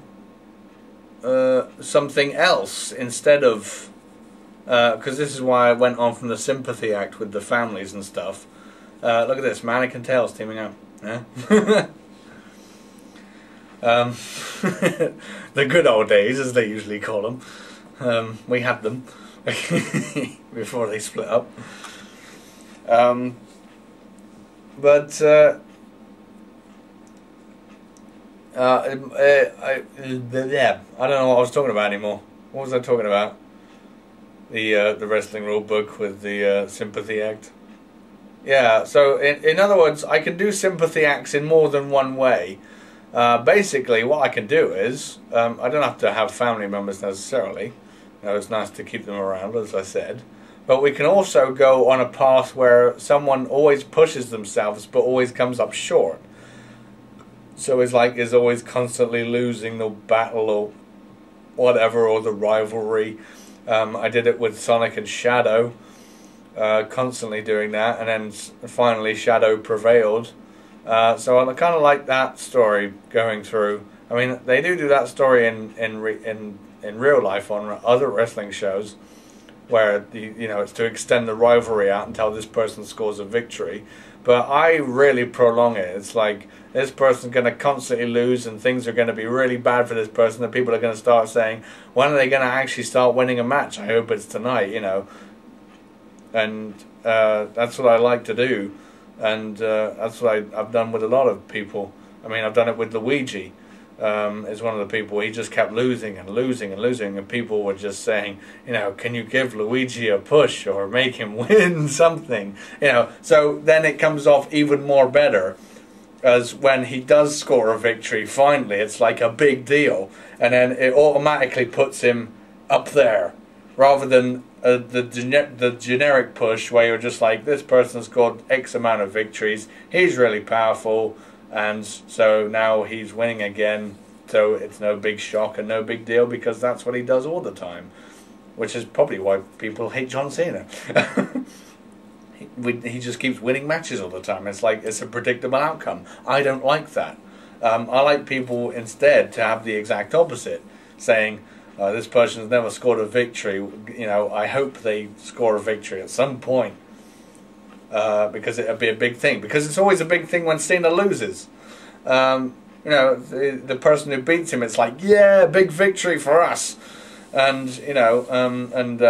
something else instead of, because this is why I went on from the sympathy act with the families and stuff. Look at this, Manic and Tails teaming up. Yeah? The good old days, as they usually call them. We had them before they split up. Yeah, I don't know what I was talking about anymore. What was I talking about? The wrestling rule book with the sympathy act. Yeah, so in other words, I can do sympathy acts in more than one way. Basically, what I can do is, I don't have to have family members necessarily. You know, it's nice to keep them around, as I said. But we can also go on a path where someone always pushes themselves but always comes up short. So it's like is always constantly losing the battle or whatever, or the rivalry. I did it with Sonic and Shadow, constantly doing that, and then finally Shadow prevailed. So I kind of like that story going through. I mean, they do that story in real life on other wrestling shows, where you know, it's to extend the rivalry out until this person scores a victory. But I really prolong it. It's like this person's going to constantly lose and things are going to be really bad for this person, and people are going to start saying, when are they going to actually start winning a match? I hope it's tonight, you know. And that's what I like to do, and that's what I've done with a lot of people. I mean, I've done it with Luigi. Is one of the people. He just kept losing and losing and losing, and people were just saying, you know, can you give Luigi a push or make him win something, you know. So then it comes off even more better, as when he does score a victory finally, it's like a big deal, and then it automatically puts him up there, rather than the generic push where you're just like, this person scored X amount of victories, he's really powerful, and so now he's winning again, so it's no big shock and no big deal, because that's what he does all the time, which is probably why people hate John Cena. He just keeps winning matches all the time. It's like, it's a predictable outcome. I don't like that. I like people instead to have the exact opposite, saying, this person's never scored a victory, you know, I hope they score a victory at some point. Because it'll be a big thing. Because it's always a big thing when Cena loses. You know, the person who beats him, it's like, yeah, big victory for us. And, you know,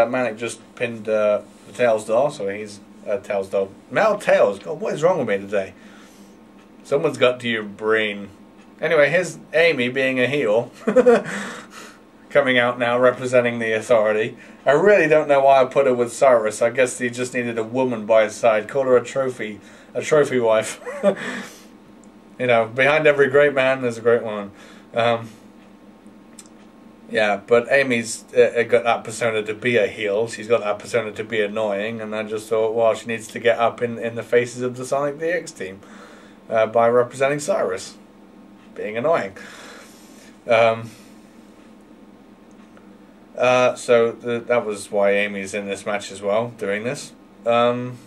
Manic just pinned the Tails doll, so he's Tails doll. Mel Tails, God, what is wrong with me today? Someone's got to your brain. Anyway, here's Amy being a heel. coming out now representing the Authority. I really don't know why I put her with Cyrus. I guess he just needed a woman by his side. Call her a trophy wife. You know, behind every great man there's a great woman. Yeah, but Amy's got that persona to be a heel. She's got that persona to be annoying, and I just thought, well, she needs to get up in the faces of the Sonic DX team by representing Cyrus, being annoying. So that was why Amy's in this match as well, doing this, and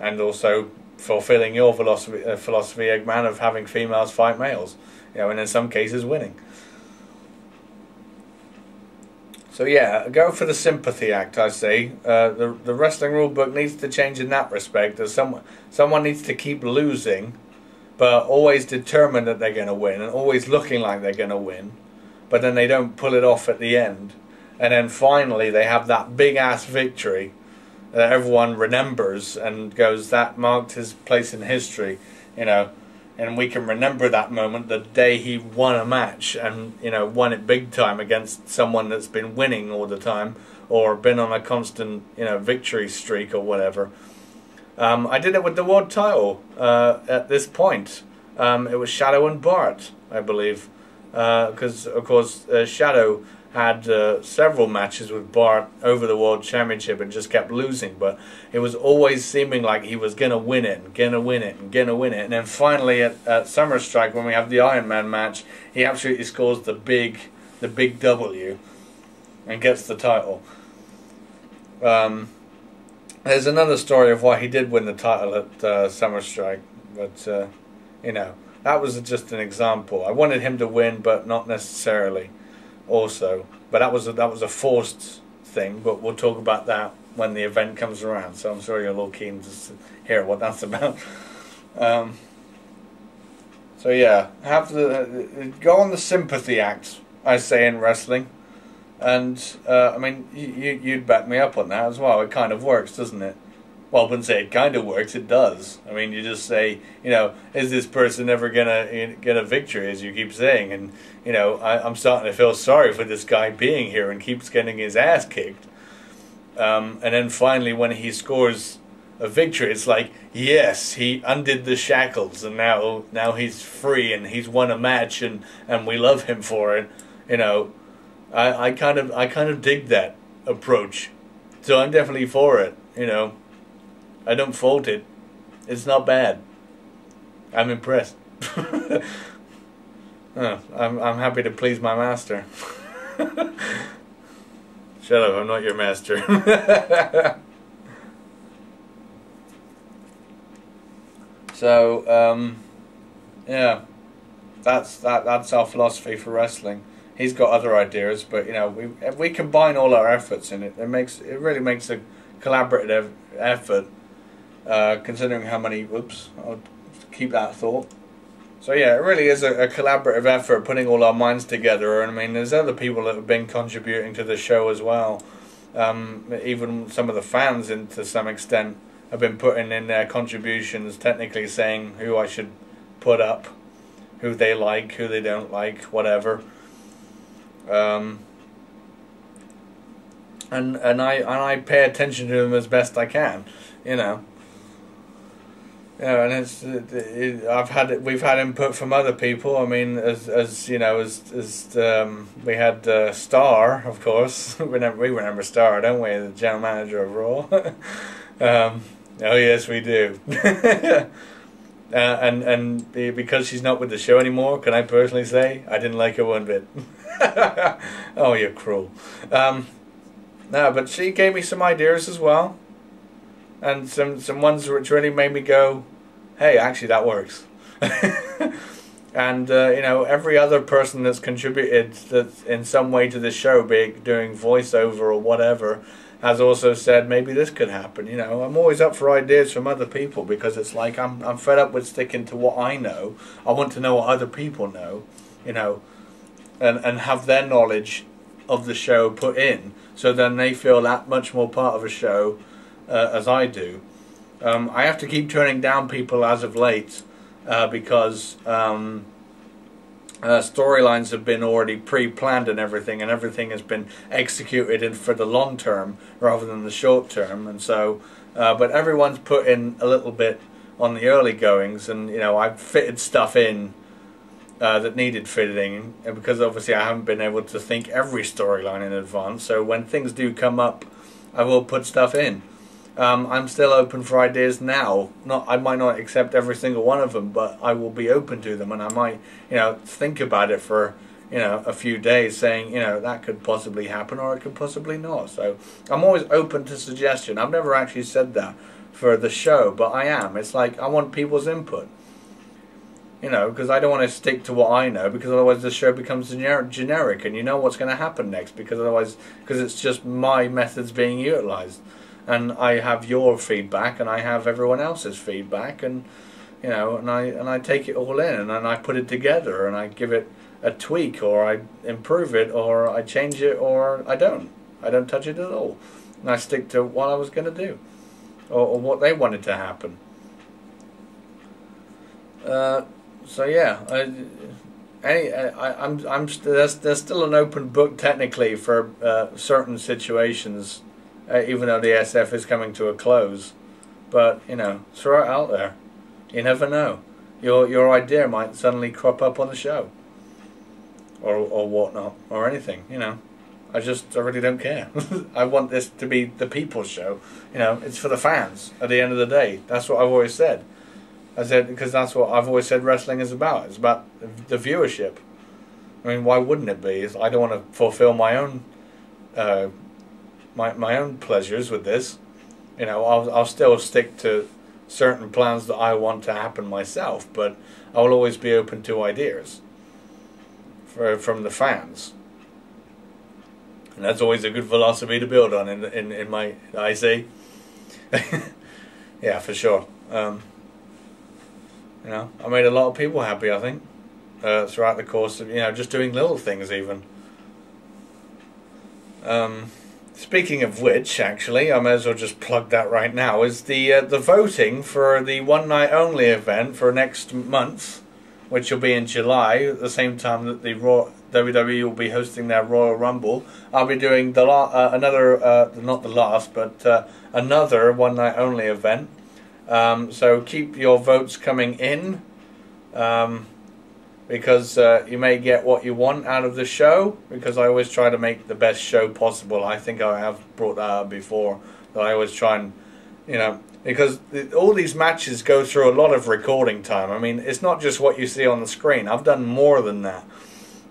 also fulfilling your philosophy, Eggman, of having females fight males, you know, and in some cases winning. So yeah, go for the sympathy act, I say. The wrestling rule book needs to change in that respect. That someone needs to keep losing, but always determined that they're going to win, and always looking like they're going to win, but then they don't pull it off at the end, and then finally they have that big ass victory that everyone remembers and goes, that marked his place in history, you know. And we can remember that moment, the day he won a match, and, you know, won it big time against someone that's been winning all the time, or been on a constant, you know, victory streak or whatever. I did it with the world title at this point. It was Shadow and Bart, I believe, because of course Shadow had several matches with Bart over the World Championship and just kept losing, but it was always seeming like he was going to win it, and going to win it, and going to win it. And then finally at Summer Strike, when we have the Iron Man match, he absolutely scores the big W and gets the title. There's another story of why he did win the title at Summer Strike, but you know, that was just an example. I wanted him to win, but not necessarily. Also, but that was a forced thing. But we'll talk about that when the event comes around. So I'm sure you're a little keen to hear what that's about. So yeah, have to go on the sympathy act, I say, in wrestling, and I mean you'd back me up on that as well. It kind of works, doesn't it? Well, I wouldn't say it kind of works, it does. I mean, you just say, you know, is this person ever going to get a victory, as you keep saying? And, you know, I'm starting to feel sorry for this guy being here and keeps getting his ass kicked. And then finally, when he scores a victory, it's like, yes, he undid the shackles, and now he's free, and he's won a match, and we love him for it. You know, I kind of dig that approach. So I'm definitely for it, you know. I don't fault it. It's not bad. I'm impressed. I'm happy to please my master. Shut up, I'm not your master. So, yeah, that's our philosophy for wrestling. He's got other ideas, but you know, we combine all our efforts in it. It really makes a collaborative effort. Considering how many, I'll keep that thought. So yeah, it really is a collaborative effort, putting all our minds together. And I mean, there's other people that have been contributing to the show as well. Even some of the fans, to some extent, have been putting in their contributions, technically saying who I should put up, who they like, who they don't like, whatever. And I pay attention to them as best I can, you know. Yeah, and we've had input from other people. I mean, as you know, we had Star, of course. we remember Star, don't we? The general manager of Raw. Oh yes, we do. And because she's not with the show anymore, can I personally say I didn't like her one bit. Oh, you're cruel. No, but she gave me some ideas as well. And some ones which really made me go, hey, actually that works. And you know, every other person that's contributed that's in some way to the show, be it doing voiceover or whatever, has also said maybe this could happen. You know, I'm always up for ideas from other people, because it's like I'm fed up with sticking to what I know. I want to know what other people know, you know, and have their knowledge of the show put in, so then they feel that much more part of a show. As I do. I have to keep turning down people as of late, because storylines have been already pre-planned and everything has been executed for the long term rather than the short term, and so but everyone's put in a little bit on the early goings, and I've fitted stuff in that needed fitting, because obviously I haven't been able to think every storyline in advance, so when things do come up I will put stuff in. I'm still open for ideas now. I might not accept every single one of them, but I will be open to them, and I might, think about it for, a few days, saying, that could possibly happen or it could possibly not. So I'm always open to suggestion. I've never actually said that for the show, but I am. It's like I want people's input. Because I don't want to stick to what I know, because otherwise the show becomes generic, and you know what's going to happen next, because it's just my methods being utilised. And I have your feedback, and I have everyone else's feedback, and and I take it all in, and then I put it together, and I give it a tweak, or I improve it, or I change it, or I don't touch it at all, and I stick to what I was going to do, or what they wanted to happen. So yeah, there's still an open book technically for certain situations. Even though the ASF is coming to a close, but throw it out there. You never know. Your idea might suddenly crop up on the show, or whatnot, or anything. I really don't care. I want this to be the people's show. It's for the fans. At the end of the day, that's what I've always said. I said, because that's what I've always said wrestling is about. It's about the viewership. I mean, why wouldn't it be? I don't want to fulfill my own. My own pleasures with this. I'll still stick to certain plans that I want to happen myself, but I will always be open to ideas from the fans, and that's always a good philosophy to build on in my IC. Yeah, for sure. I made a lot of people happy, I think, throughout the course of just doing little things even. Speaking of which, actually, I may as well just plug that right now, is the voting for the one night only event for next month, which will be in July, at the same time that the WWE will be hosting their Royal Rumble. I'll be doing another one night only event. So keep your votes coming in. Because you may get what you want out of the show, because I always try to make the best show possible. I think I have brought that up before, that I always try and, because all these matches go through a lot of recording time. I mean, it's not just what you see on the screen. I've done more than that.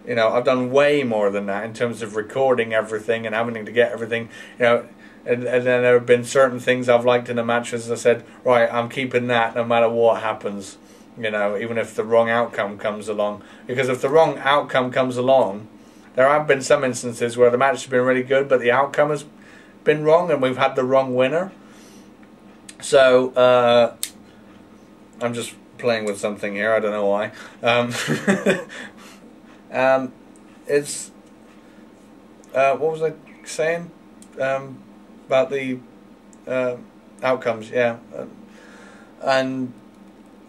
I've done way more than that in terms of recording everything and having to get everything, and then there have been certain things I've liked in the matches. I said, right, I'm keeping that no matter what happens. Even if the wrong outcome comes along. Because if the wrong outcome comes along, there have been some instances where the match has been really good, but the outcome has been wrong, and we've had the wrong winner. So, I'm just playing with something here, I don't know why. It's... what was I saying? About the outcomes, yeah. And...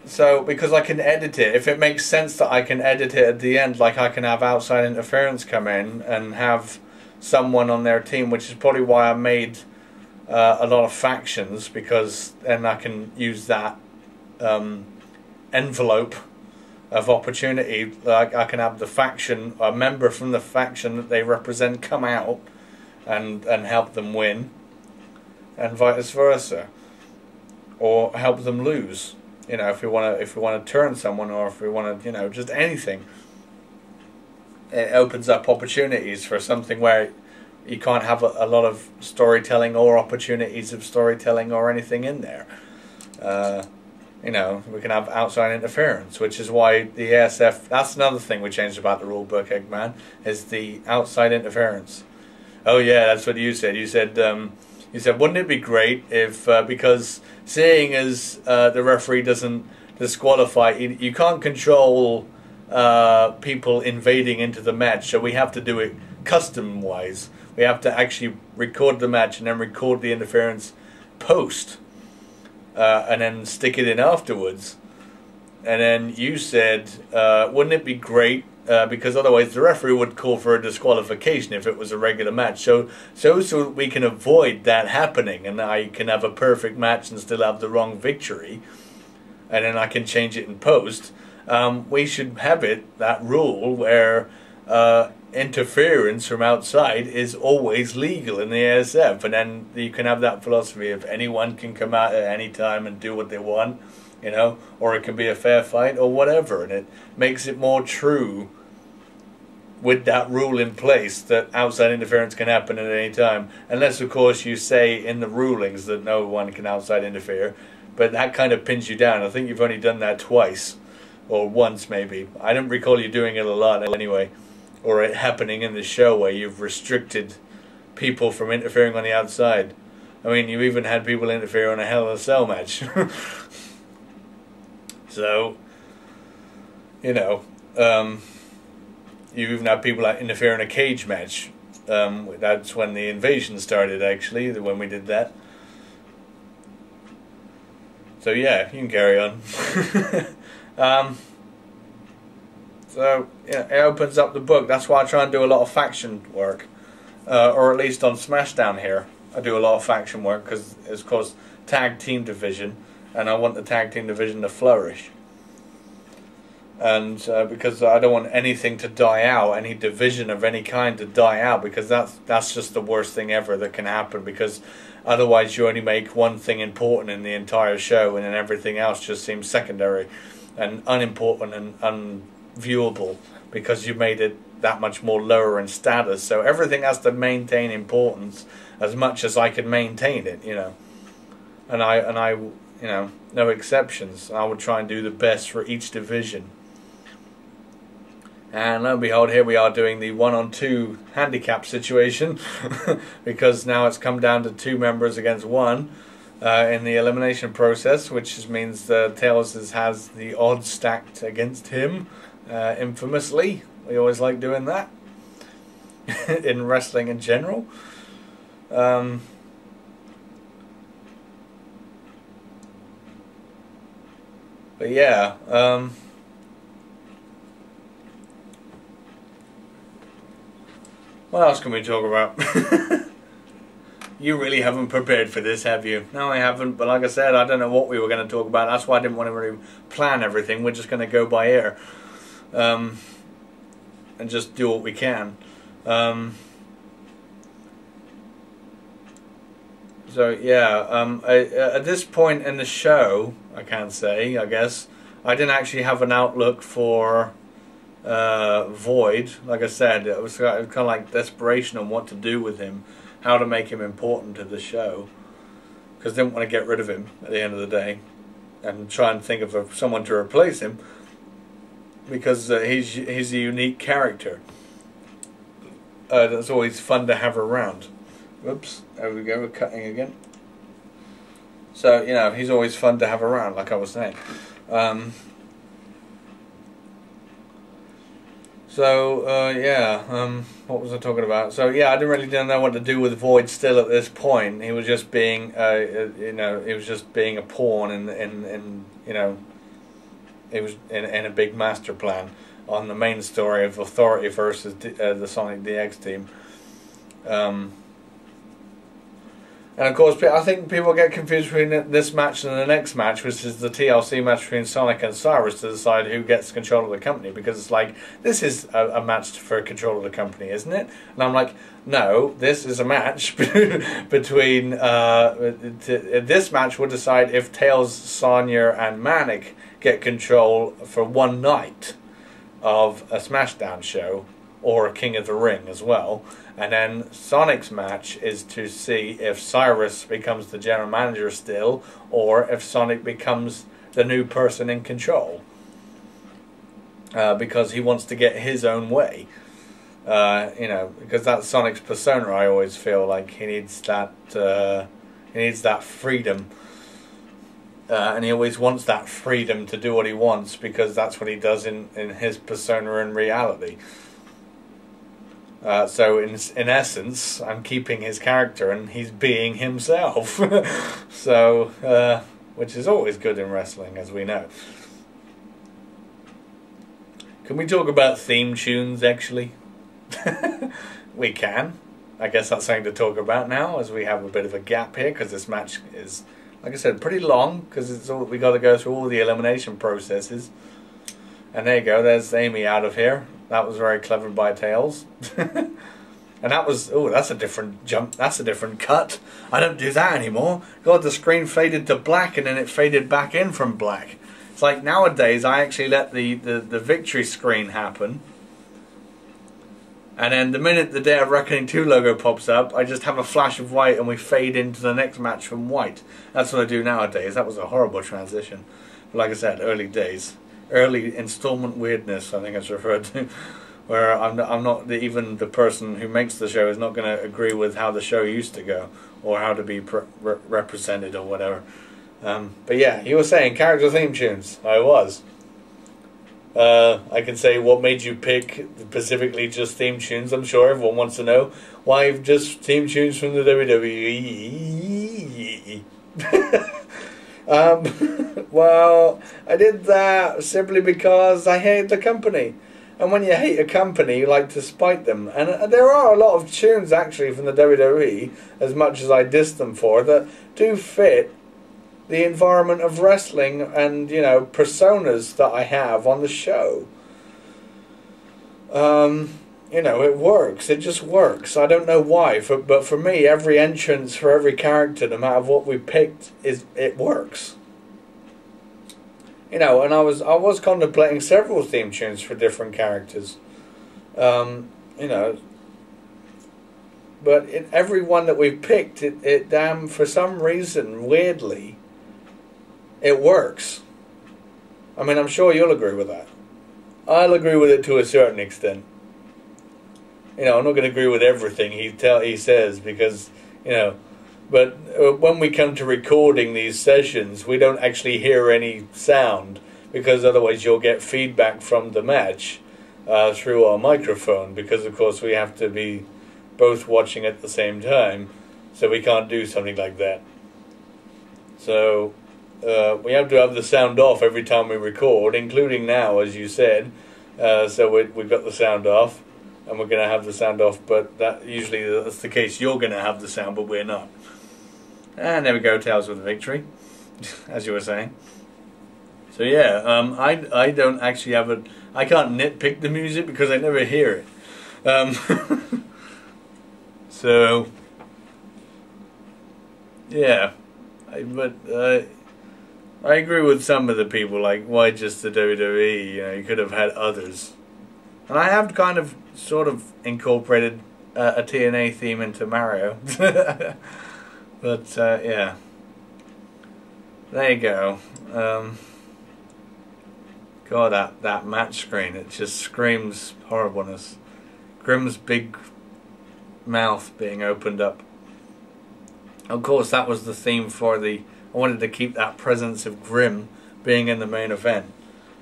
so, because I can edit it, if it makes sense that I can edit it at the end, like I can have outside interference come in and have someone on their team, which is probably why I made a lot of factions, because then I can use that envelope of opportunity. Like I can have the faction, a member from the faction that they represent, come out and help them win, and vice versa, or help them lose. If we want to turn someone, or if we want to, just anything, it opens up opportunities for something where you can't have a lot of storytelling or opportunities of storytelling or anything in there. We can have outside interference, which is why the ASF. That's another thing we changed about the rule book, Eggman, is the outside interference. Oh yeah, that's what you said. You said. He said, wouldn't it be great if, because seeing as the referee doesn't disqualify, you can't control people invading into the match, so we have to do it custom-wise. We have to actually record the match and then record the interference post, and then stick it in afterwards. And then you said, wouldn't it be great because otherwise the referee would call for a disqualification if it was a regular match. So we can avoid that happening, and I can have a perfect match and still have the wrong victory, and then I can change it in post. We should have that rule where interference from outside is always legal in the ASF, and then you can have that philosophy of anyone can come out at any time and do what they want, you know, or it can be a fair fight or whatever, and it makes it more true with that rule in place that outside interference can happen at any time, unless of course you say in the rulings that no one can outside interfere, but that kind of pins you down. I think you've only done that twice, or once maybe. I don't recall you doing it a lot anyway, or it happening in the show where you've restricted people from interfering on the outside. I mean, you even had people interfere on a Hell in a Cell match. So, you know, you even have people that interfere in a cage match. That's when the invasion started, actually, when we did that. So yeah, you can carry on. So yeah, it opens up the book. That's why I try and do a lot of faction work, or at least on Smashdown here, I do a lot of faction work because it's called tag team division, and I want the tag team division to flourish. And because I don't want anything to die out, any division of any kind to die out, because that's just the worst thing ever that can happen, because otherwise you only make one thing important in the entire show, and then everything else just seems secondary and unimportant and unviewable, because you made it that much more lower in status. So everything has to maintain importance as much as I can maintain it, you know. And I you know, no exceptions. I would try and do the best for each division. And lo and behold, here we are doing the 1-on-2 handicap situation, because now it's come down to 2 members against 1 in the elimination process, which means Tails has the odds stacked against him, infamously. We always like doing that in wrestling in general. But yeah, what else can we talk about? You really haven't prepared for this, have you? No, I haven't, but like I said, I don't know what we were going to talk about. That's why I didn't want to really plan everything. We're just going to go by ear, and just do what we can. So yeah, at this point in the show, I can't say, I guess, I didn't actually have an outlook for Void. Like I said, it was kind of like desperation on what to do with him, how to make him important to the show, because I didn't want to get rid of him at the end of the day and try and think of someone to replace him, because he's a unique character that's always fun to have around. Whoops, there we go, we're cutting again. So, you know, he's always fun to have around, like I was saying. What was I talking about? So yeah, I didn't know what to do with Void still at this point. He was just being, you know, he was just being a pawn in you know, it was in a big master plan on the main story of Authority versus the Sonic DX team. And of course, I think people get confused between this match and the next match, which is the TLC match between Sonic and Cyrus, to decide who gets control of the company. Because it's like, this is a match for control of the company, isn't it? And I'm like, no, this is a match between... this match will decide if Tails, Sonya and Manic get control for one night of a Smashdown show, or a King of the Ring as well. And then Sonic's match is to see if Cyrus becomes the general manager still, or if Sonic becomes the new person in control, because he wants to get his own way. You know, because that's Sonic's persona. I always feel like he needs that freedom, and he always wants that freedom to do what he wants, because that's what he does in his persona in reality. So in essence, I'm keeping his character and he's being himself. So, which is always good in wrestling, as we know. Can we talk about theme tunes, actually? We can. I guess that's something to talk about now, as we have a bit of a gap here, because this match is, like I said, pretty long, because it's all, we got to go through all the elimination processes. And there you go, there's Amy out of here. That was very clever by Tails. And that was, oh, that's a different jump, that's a different cut. I don't do that anymore. God, the screen faded to black and then it faded back in from black. It's like nowadays I actually let the victory screen happen. And then the minute the Day of Reckoning 2 logo pops up, I just have a flash of white and we fade into the next match from white. That's what I do nowadays. That was a horrible transition. But like I said, early days. Early installment weirdness, I think it's referred to. Where I'm not even the person who makes the show is not going to agree with how the show used to go. Or how to be represented or whatever. But yeah, you were saying character theme tunes. I was. I can say what made you pick specifically just theme tunes. I'm sure everyone wants to know why just theme tunes from the WWE. Well, I did that simply because I hate the company. And when you hate a company, you like to spite them. And there are a lot of tunes actually from the WWE, as much as I diss them for, that do fit the environment of wrestling and, you know, personas that I have on the show. You know, it works. It just works. I don't know why, but for me, every entrance for every character, no matter what we picked, it works. You know, and I was contemplating several theme tunes for different characters. You know, but in every one that we've picked, it for some reason, weirdly, it works. I mean, I'm sure you'll agree with that. I'll agree with it to a certain extent. You know, I'm not going to agree with everything he says because, you know, but when we come to recording these sessions, we don't actually hear any sound because otherwise you'll get feedback from the match through our microphone because, of course, we have to be both watching at the same time, so we can't do something like that. So we have to have the sound off every time we record, including now, as you said. So we've got the sound off, and we're going to have the sound off, but usually that's the case. You're going to have the sound, but we're not. And there we go, Tails with a victory, as you were saying. So yeah, I don't actually have I can't nitpick the music because I never hear it. So yeah, but I agree with some of the people, like, why just the WWE? You know, you could have had others. And I have kind of, sort of incorporated a TNA theme into Mario. But, yeah. There you go. God, that match screen, it just screams horribleness. Grimm's big mouth being opened up. Of course, that was the theme for I wanted to keep that presence of Grimm being in the main event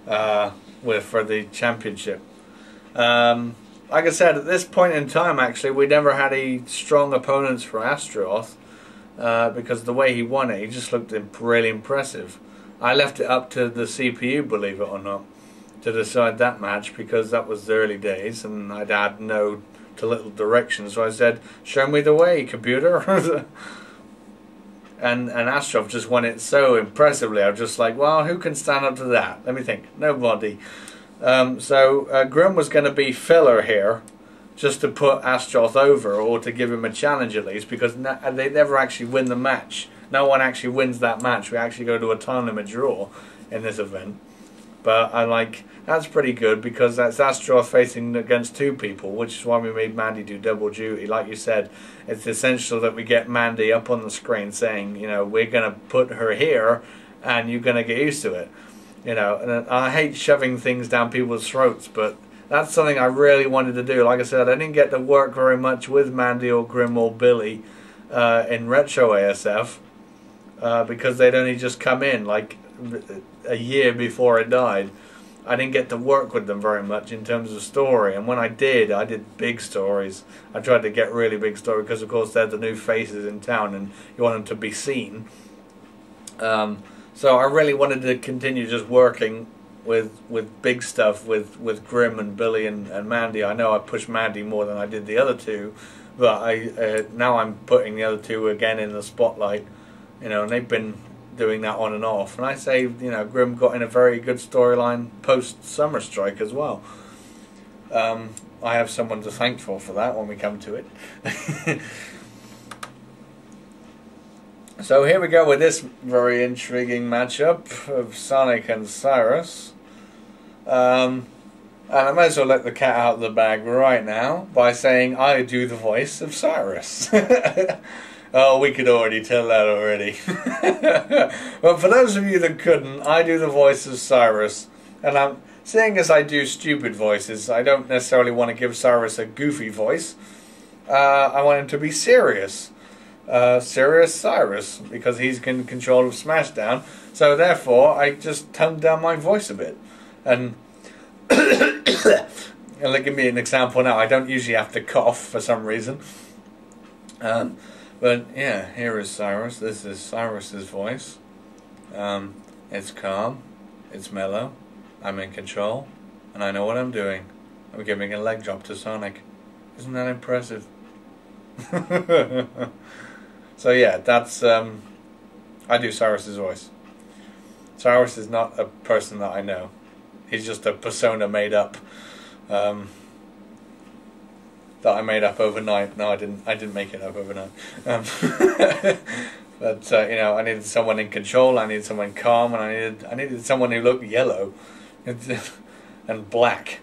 for the championship. Like I said, at this point in time, actually, we never had any strong opponents for Astaroth because the way he won it, he just looked really impressive. I left it up to the CPU, believe it or not, to decide that match because that was the early days and I'd had no to little direction. So I said, "Show me the way, computer." And Astaroth just won it so impressively. I was just like, well, who can stand up to that? Let me think. Nobody. So Grimm was going to be filler here, just to put Astaroth over, or to give him a challenge at least, because they never actually win the match. No one actually wins that match. We actually go to a time limit draw in this event. But I like, that's pretty good because that's Astaroth facing against two people, which is why we made Mandy do double duty. Like you said, it's essential that we get Mandy up on the screen saying, you know, we're going to put her here and you're going to get used to it. You know, and I hate shoving things down people's throats, but that's something I really wanted to do. Like I said, I didn't get to work very much with Mandy or Grimm or Billy in Retro ASF because they'd only just come in like a year before I died. I didn't get to work with them very much in terms of story, and when I did big stories. I tried to get really big story because, of course, they're the new faces in town, and you want them to be seen. So I really wanted to continue just working with big stuff with Grim and Billy and Mandy. I know I pushed Mandy more than I did the other two, but now I'm putting the other two again in the spotlight, and they've been doing that on and off. And I say, Grim got in a very good storyline post Summer Strike as well. I have someone to thank for that when we come to it. So here we go with this very intriguing matchup of Sonic and Cyrus. And I might as well let the cat out of the bag right now by saying I do the voice of Cyrus. Oh, we could already tell that already. But for those of you that couldn't, I do the voice of Cyrus. And seeing as I do stupid voices, I don't necessarily want to give Cyrus a goofy voice. I want him to be serious. Serious Cyrus, because he's in control of Smashdown. So therefore, I just toned down my voice a bit. And let give me an example now. I don't usually have to cough for some reason. But yeah, here is Cyrus. This is Cyrus's voice. It's calm. It's mellow. I'm in control. And I know what I'm doing. I'm giving a leg drop to Sonic. Isn't that impressive? So yeah, that's I do Cyrus's voice. Cyrus is not a person that I know. He's just a persona made up that I made up overnight. No, I didn't make it up overnight. But I needed someone in control. I needed someone calm, and I needed someone who looked yellow and black.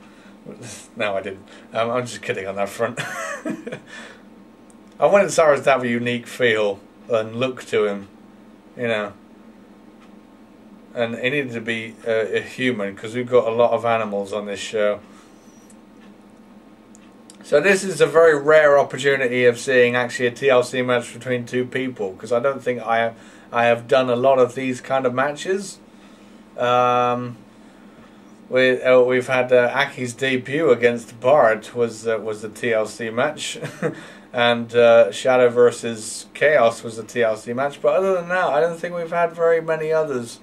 No, I didn't. I'm just kidding on that front. I wanted Cyrus to have a unique feel and look to him, and he needed to be a human, because we've got a lot of animals on this show. So this is a very rare opportunity of seeing actually a TLC match between two people, because I don't think I have done a lot of these kind of matches. We've had Aki's debut against Bart was the TLC match. And Shadow versus Chaos was a TLC match. But other than that, I don't think we've had very many others.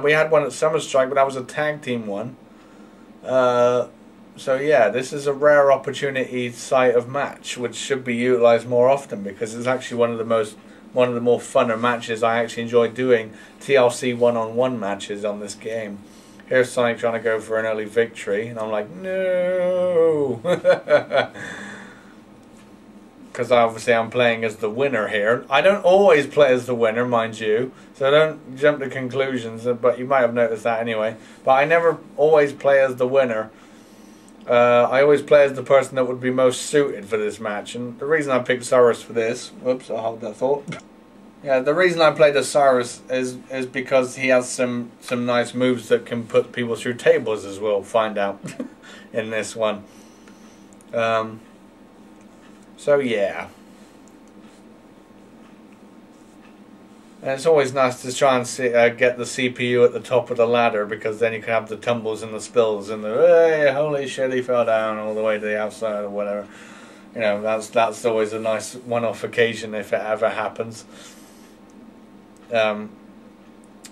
We had one at Summer Strike, but that was a tag team one. So yeah, this is a rare opportunity site of match, which should be utilised more often, because it's actually one of the more funner matches. I actually enjoy doing TLC one-on-one matches on this game. Here's Sonic trying to go for an early victory, and I'm like, no. Because obviously I'm playing as the winner here. I don't always play as the winner, mind you, so don't jump to conclusions, but you might have noticed that anyway. But I never always play as the winner. I always play as the person that would be most suited for this match. And the reason I picked Cyrus for this... Whoops, I'll hold that thought. Yeah, the reason I played as Cyrus is because he has some nice moves that can put people through tables, as we'll find out in this one. So yeah, and it's always nice to try and get the CPU at the top of the ladder, because then you can have the tumbles and the spills and the hey, holy shit, he fell down all the way to the outside or whatever. That's always a nice one-off occasion if it ever happens.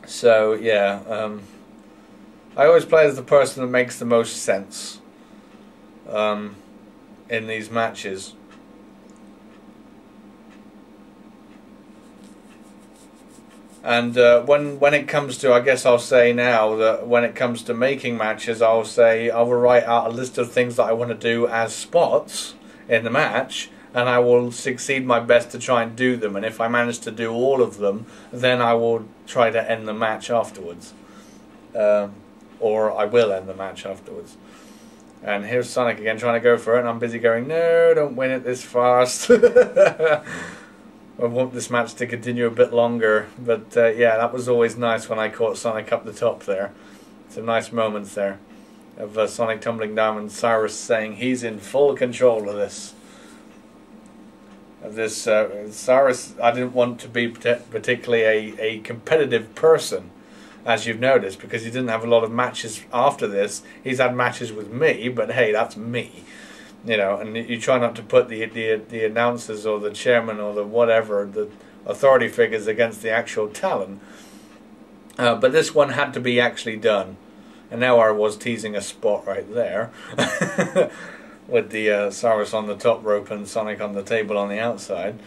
So yeah, I always play as the person that makes the most sense in these matches. And when it comes to, I guess I'll say now that when it comes to making matches, I'll write out a list of things that I want to do as spots in the match, and I will succeed my best to try and do them. And if I manage to do all of them, then I will try to end the match afterwards, or I will end the match afterwards. And here's Sonic again trying to go for it, and I'm busy going, no, don't win it this fast. I want this match to continue a bit longer, but yeah, that was always nice when I caught Sonic up the top there. Some nice moments there of Sonic tumbling down and Cyrus saying he's in full control of this. Cyrus, I didn't want to be particularly a competitive person, as you've noticed, because he didn't have a lot of matches after this. He's had matches with me, but hey, that's me. And you try not to put the announcers or the chairman or the whatever, the authority figures against the actual talent. But this one had to be actually done. And now I was teasing a spot right there with the Cyrus on the top rope and Sonic on the table on the outside.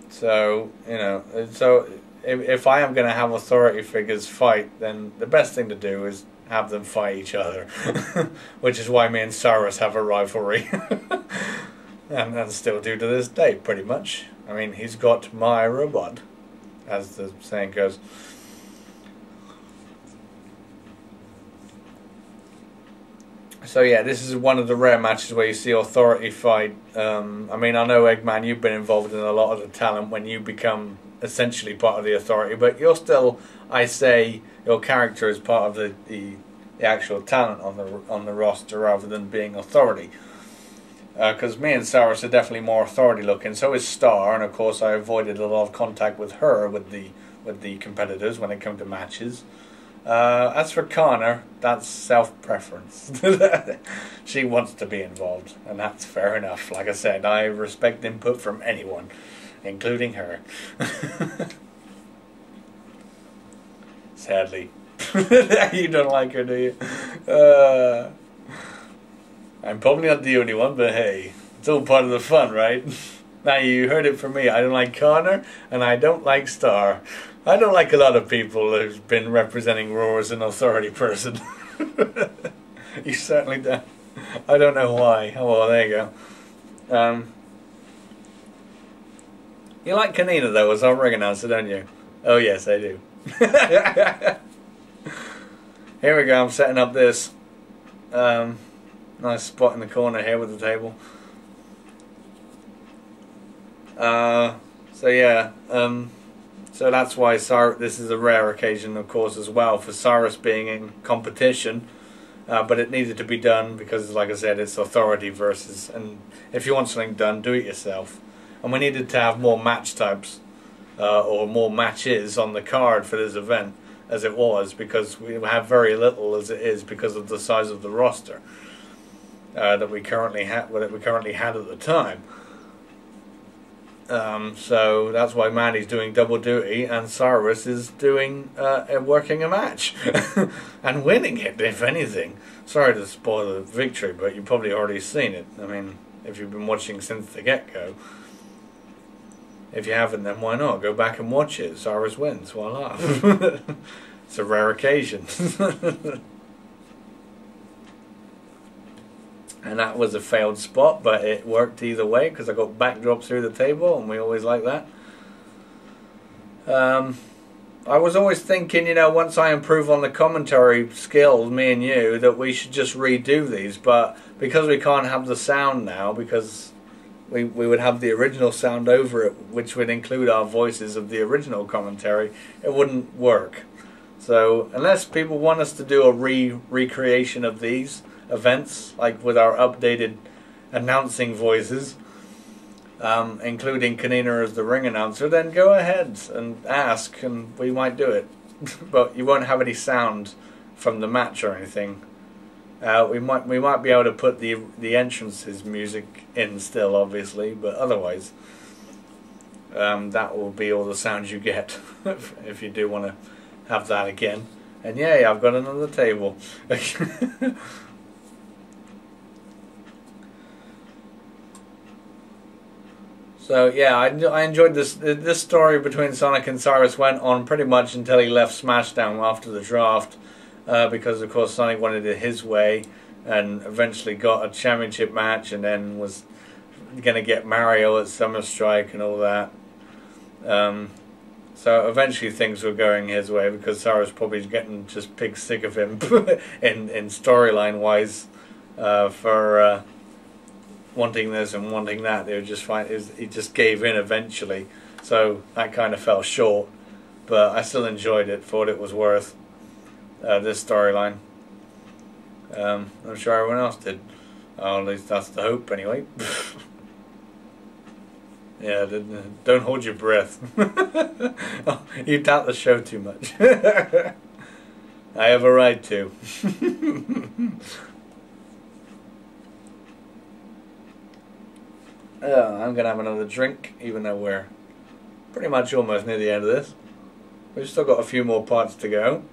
So, you know, so if I am going to have authority figures fight, then the best thing to do is have them fight each other. Which is why me and Cyrus have a rivalry. and still do to this day, pretty much. I mean, he's got my robot, as the saying goes. So yeah, this is one of the rare matches where you see authority fight. I mean, I know, Eggman, you've been involved in a lot of the talent when you become essentially part of the authority, but you're still, I say, your character is part of the actual talent on the roster rather than being authority. Because me and Cyrus are definitely more authority looking. So is Star, and of course I avoided a lot of contact with her with the competitors when it came to matches. As for Connor, that's self-preference. She wants to be involved, and that's fair enough. Like I said, I respect input from anyone, including her. Sadly. You don't like her, do you? I'm probably not the only one, but hey, it's all part of the fun, right? Now you heard it from me. I don't like Connor, and I don't like Star. I don't like a lot of people who's been representing Raw as an authority person. You certainly don't. I don't know why. Oh well, there you go. You like Kanina though, as our ring announcer, don't you? Oh yes, I do. Here we go. I'm setting up this nice spot in the corner here with the table. So yeah. So that's why this is a rare occasion, of course, as well, for Cyrus being in competition. But it needed to be done because, like I said, it's authority versus... And if you want something done, do it yourself. And we needed to have more match types, or more matches on the card for this event, as it was, because we have very little as it is because of the size of the roster that we currently had at the time. So that's why Mandy's doing double duty and Cyrus is doing working a match and winning it, if anything. Sorry to spoil the victory, but you've probably already seen it. I mean, if you've been watching since the get-go. If you haven't, then why not? Go back and watch it. Cyrus wins. Voila. It's a rare occasion. And that was a failed spot, but it worked either way because I got backdrops through the table, and we always like that. I was always thinking, you know, once I improve on the commentary skills, me and you, that we should just redo these, but because we can't have the sound now, because we would have the original sound over it, which would include our voices of the original commentary, it wouldn't work. So unless people want us to do a recreation of these events, like with our updated announcing voices, including Kanina as the ring announcer, then go ahead and ask and we might do it. But you won't have any sound from the match or anything. We might be able to put the entrances music in still, obviously, but otherwise that will be all the sounds you get if you do want to have that again. And yay, I've got another table. So yeah, I enjoyed this story between Sonic and Cyrus went on pretty much until he left Smashdown after the draft, because of course Sonic wanted it his way, and eventually got a championship match, and then was gonna get Mario at Summer Strike and all that. So eventually things were going his way because Cyrus probably getting just pig sick of him in storyline wise for. Wanting this and wanting that, they were just fine. He just gave in eventually, so that kind of fell short. But I still enjoyed it for what it was worth. This storyline, I'm sure everyone else did. At least that's the hope, anyway. Yeah, don't hold your breath. Oh, you doubt the show too much. I have a right to. I'm going to have another drink, even though we're pretty much almost near the end of this. We've still got a few more parts to go.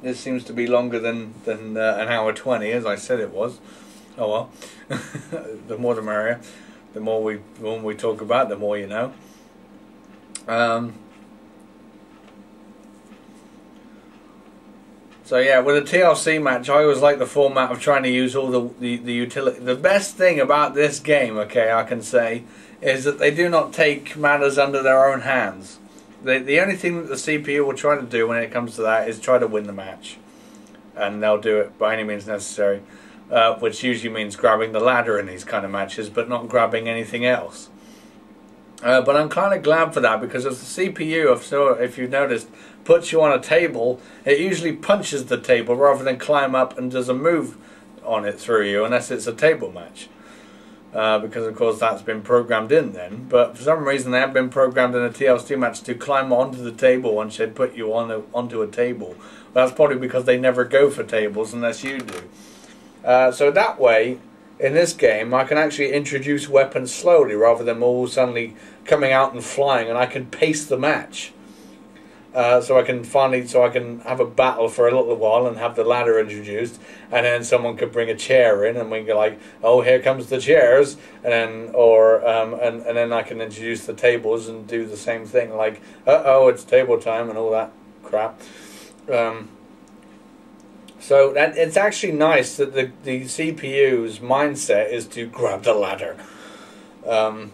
This seems to be longer than an hour 20, as I said it was. Oh well. The more the merrier. The more we talk about, the more you know. So yeah, with a TLC match, I always like the format of trying to use all the utility. The best thing about this game, okay, I can say, is that they do not take matters under their own hands. The only thing that the CPU will try to do when it comes to that is try to win the match. And they'll do it by any means necessary. Which usually means grabbing the ladder in these kind of matches, but not grabbing anything else. But I'm kind of glad for that, because if the CPU, if you've noticed, puts you on a table, it usually punches the table rather than climb up and does a move on it through you, unless it's a table match. Because of course that's been programmed in then, but for some reason they have been programmed in a TLC match to climb onto the table once they put you onto a table. Well, that's probably because they never go for tables unless you do. So that way, in this game, I can actually introduce weapons slowly rather than all suddenly coming out and flying, and I can pace the match. So I can have a battle for a little while and have the ladder introduced, and then someone could bring a chair in, and we can go like, oh, here comes the chairs, and then and then I can introduce the tables and do the same thing, like, oh, it's table time and all that crap. So it's actually nice that the CPU's mindset is to grab the ladder.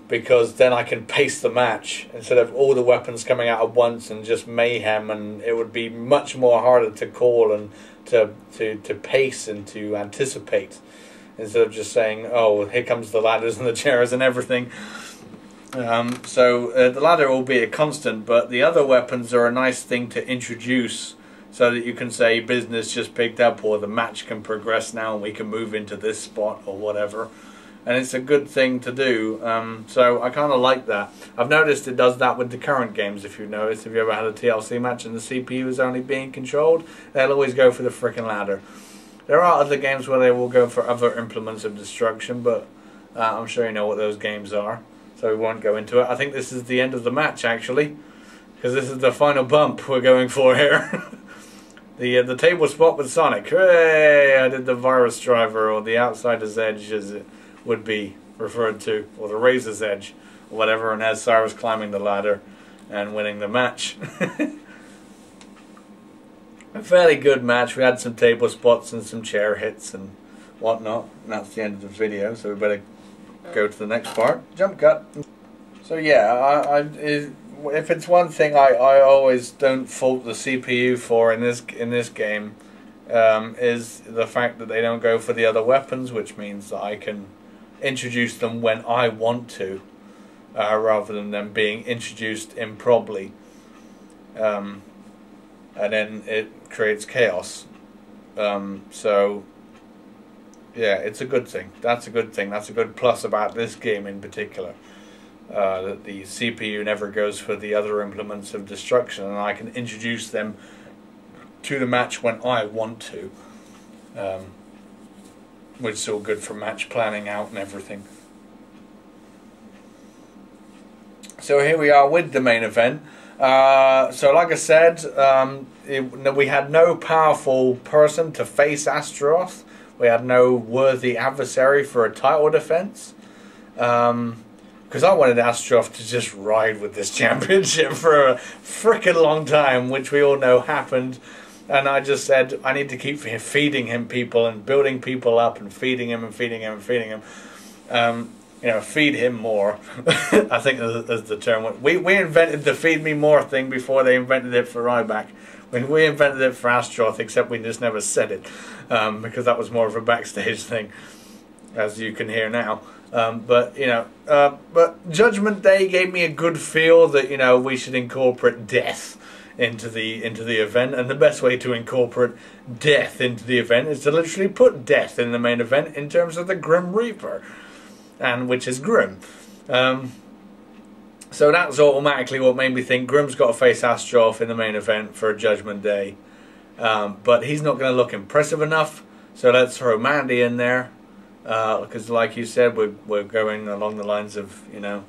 Because then I can pace the match instead of all the weapons coming out at once and just mayhem, and it would be much more harder to call and to pace and to anticipate, instead of just saying, oh, here comes the ladders and the chairs and everything. So the ladder will be a constant, but the other weapons are a nice thing to introduce, so that you can say business just picked up, or the match can progress now and we can move into this spot or whatever. And it's a good thing to do, so I kind of like that. I've noticed it does that with the current games, if you've noticed. If you ever had a TLC match and the CPU is only being controlled, they'll always go for the frickin' ladder. There are other games where they will go for other implements of destruction, but I'm sure you know what those games are, so we won't go into it. I think this is the end of the match, actually, because this is the final bump we're going for here. The table spot with Sonic. Hooray! I did the virus driver, or the outsider's edge, as it would be referred to, or the razor's edge, or whatever, and as Cyrus climbing the ladder and winning the match. A fairly good match. We had some table spots and some chair hits and whatnot, and that's the end of the video, so we better go to the next part. Jump cut. So yeah, if it's one thing I always don't fault the CPU for in this game, is the fact that they don't go for the other weapons, which means that I can introduce them when I want to, rather than them being introduced improperly, and then it creates chaos. So yeah, it's a good thing. That's a good thing. That's a good plus about this game in particular, that the CPU never goes for the other implements of destruction, and I can introduce them to the match when I want to. Which is all good for match planning out and everything. So here we are with the main event. So like I said, we had no powerful person to face Astaroth. We had no worthy adversary for a title defense. Because I wanted Astaroth to just ride with this championship for a frickin' long time, which we all know happened. And I just said, I need to keep feeding him people and building people up and feeding him and feeding him and feeding him. You know, feed him more. I think that's the term. We invented the feed me more thing before they invented it for Ryback. When we invented it for Astaroth, except we just never said it, because that was more of a backstage thing, as you can hear now. But you know, but Judgment Day gave me a good feel that, you know, we should incorporate death into the event, and the best way to incorporate death into the event is to literally put death in the main event in terms of the Grim Reaper, and which is Grim. So that's automatically what made me think Grim's got to face Astaroth in the main event for Judgment Day, but he's not going to look impressive enough, so let's throw Mandy in there. because like you said, we're going along the lines of, you know,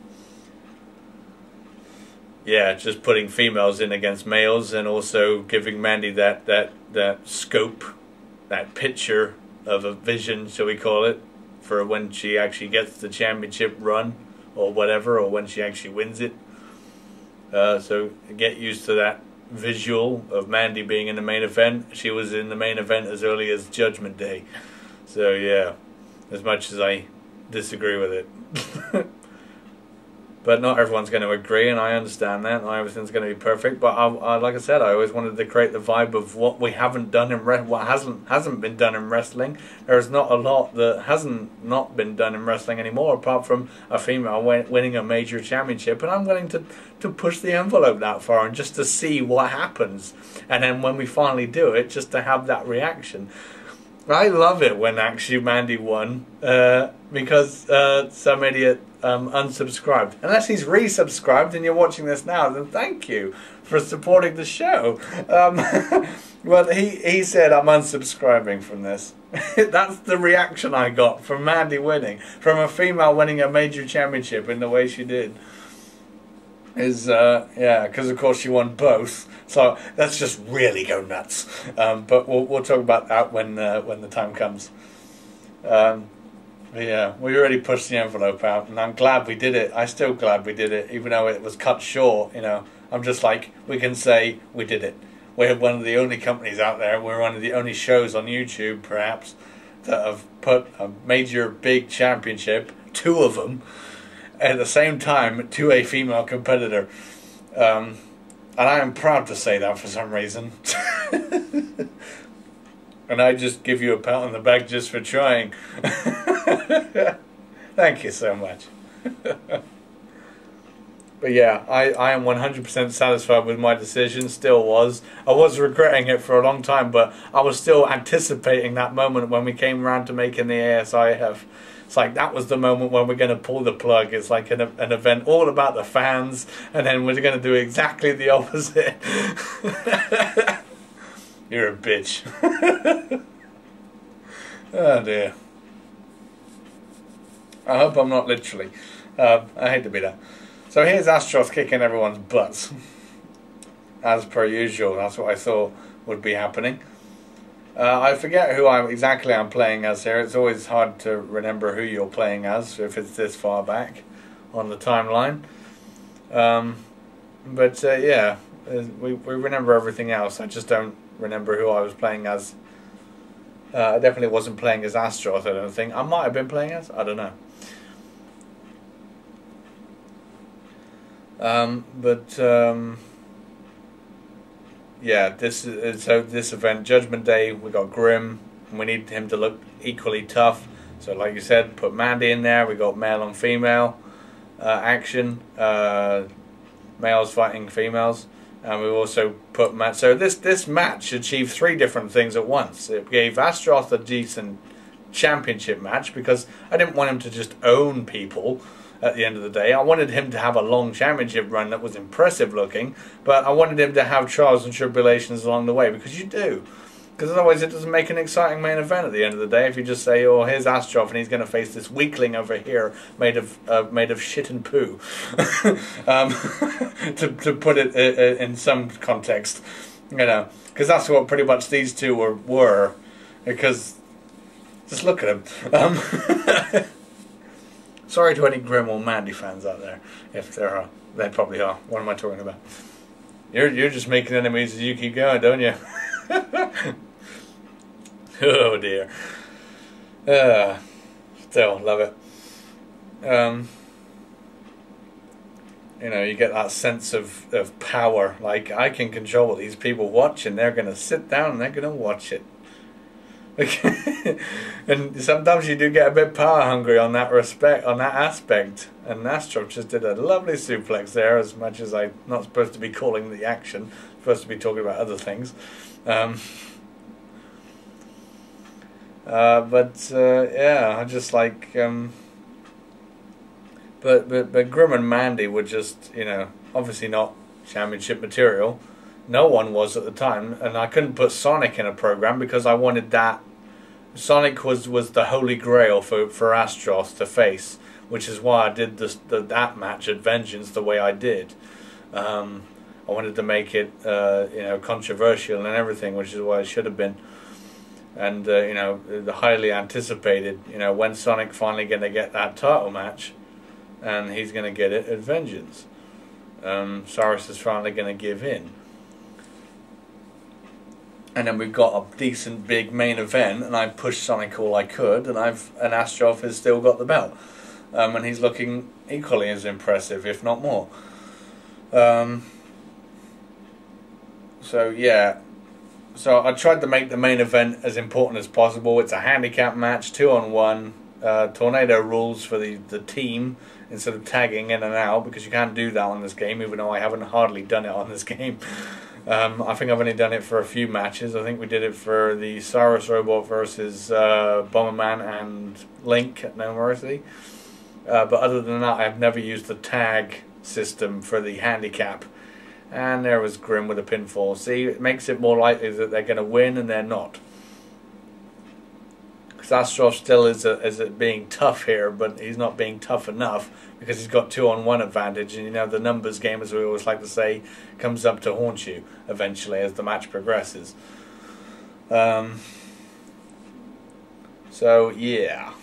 yeah, just putting females in against males, and also giving Mandy that scope, that picture of a vision, shall we call it, for when she actually gets the championship run or whatever, or when she actually wins it. So get used to that visual of Mandy being in the main event. She was in the main event as early as Judgment Day. So yeah, as much as I disagree with it. But not everyone's going to agree, and I understand that. Not everything's going to be perfect, but I, like I said, I always wanted to create the vibe of what we haven't done in what hasn't been done in wrestling. There's not a lot that hasn't not been done in wrestling anymore, apart from a female winning a major championship. And I'm willing to push the envelope that far, and just to see what happens, and then when we finally do it, just to have that reaction. I love it when actually Mandy won, because some idiot unsubscribed. Unless he's resubscribed and you're watching this now, then thank you for supporting the show. Well, he said, I'm unsubscribing from this. That's the reaction I got from Mandy winning, from a female winning a major championship in the way she did. Yeah, because of course she won both, so let's just really go nuts. But we'll talk about that when the time comes. Yeah, we already pushed the envelope out, and I'm glad we did it. I'm still glad we did it, even though it was cut short. You know, I'm just like, we can say we did it. We're one of the only companies out there. We're one of the only shows on YouTube, perhaps, that have put a major big championship, 2 of them, at the same time to a female competitor. And I am proud to say that for some reason. And I just give you a pat on the back just for trying. Thank you so much. But yeah, I am 100% satisfied with my decision, still was. I was regretting it for a long time, but I was still anticipating that moment when we came around to making the ASIF. It's like, that was the moment when we're going to pull the plug. It's like an event all about the fans, and then we're going to do exactly the opposite. You're a bitch. Oh dear. I hope I'm not literally. I hate to be that. So here's Astaroth kicking everyone's butts. As per usual, that's what I thought would be happening. I forget who exactly I'm playing as here. It's always hard to remember who you're playing as if it's this far back on the timeline. But yeah, we remember everything else. I just don't remember who I was playing as. I definitely wasn't playing as Astaroth, I don't think. I might have been playing as, I don't know. Yeah, this event, Judgment Day, we got Grim, and we need him to look equally tough. So like you said, put Mandy in there. We got male on female action, males fighting females, and we also put so this match achieved 3 different things at once. It gave Astaroth a decent championship match, because I didn't want him to just own people. At the end of the day, I wanted him to have a long championship run that was impressive looking, but I wanted him to have trials and tribulations along the way, because you do. Because otherwise it doesn't make an exciting main event at the end of the day if you just say, oh, here's Astaroth and he's going to face this weakling over here made of shit and poo. To put it in some context, you know, because that's what pretty much these two were, because just look at them. Sorry to any Grim or Mandy fans out there, if there are. They probably are. What am I talking about? You're just making enemies as you keep going, don't you? Oh dear. Still love it. You know, you get that sense of power. Like, I can control what these people watch, and they're going to sit down and they're going to watch it. And sometimes you do get a bit power hungry on that aspect. And Astaroth just did a lovely suplex there, as much as I'm not supposed to be calling the action, I'm supposed to be talking about other things. Yeah, I just like. But Grim and Mandy were just, you know, obviously not championship material. No one was at the time, and I couldn't put Sonic in a program because I wanted that Sonic was the holy grail for Astaroth to face, which is why I did that match at Vengeance the way I did. I wanted to make it you know, controversial and everything, which is why it should have been. And you know, the highly anticipated, you know, when Sonic finally going to get that title match, and he's going to get it at Vengeance. Cyrus is finally going to give in. And then we've got a decent big main event, and I pushed Sonic all I could, and Astaroth has still got the belt, and he's looking equally as impressive, if not more. So yeah, so I tried to make the main event as important as possible. It's a handicap match, 2-on-1, tornado rules for the team instead of tagging in and out, because you can't do that on this game, even though I haven't hardly done it on this game. I think I've only done it for a few matches. I think we did it for the Cyrus Robot versus Bomberman and Link at No Mercy. But other than that, I've never used the tag system for the handicap. And there was Grim with a pinfall. See, it makes it more likely that they're going to win, and they're not. Because Astaroth still is being tough here, but he's not being tough enough, because he's got 2-on-1 advantage, and you know, the numbers game, as we always like to say, comes up to haunt you eventually as the match progresses. So yeah.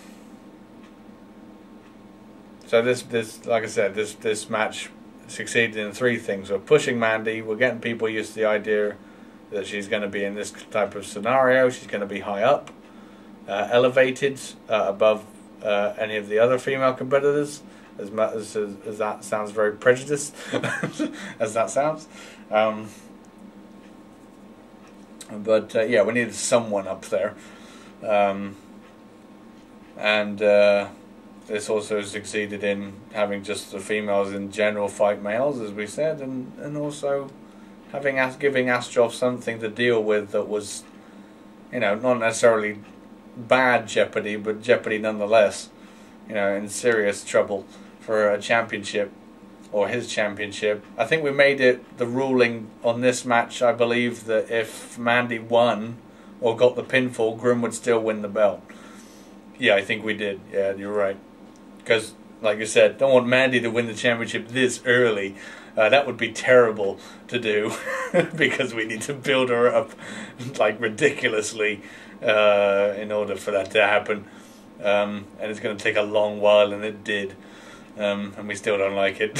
So this like I said, this match succeeded in 3 things. We're pushing Mandy, we're getting people used to the idea that she's going to be in this type of scenario, she's going to be high up, elevated above any of the other female competitors, as that sounds very prejudiced, as that sounds. But yeah, we needed someone up there. And this also succeeded in having just the females in general fight males, as we said, and also giving Astaroth something to deal with that was, you know, not necessarily bad jeopardy, but jeopardy nonetheless. You know, in serious trouble for a championship, or his championship. I think we made it the ruling on this match, I believe, that if Mandy won or got the pinfall, Grim would still win the belt. Yeah, I think we did. Yeah, you're right. Because, like you said, don't want Mandy to win the championship this early. That would be terrible to do, because we need to build her up like ridiculously in order for that to happen. And it's going to take a long while, and it did. And we still don't like it.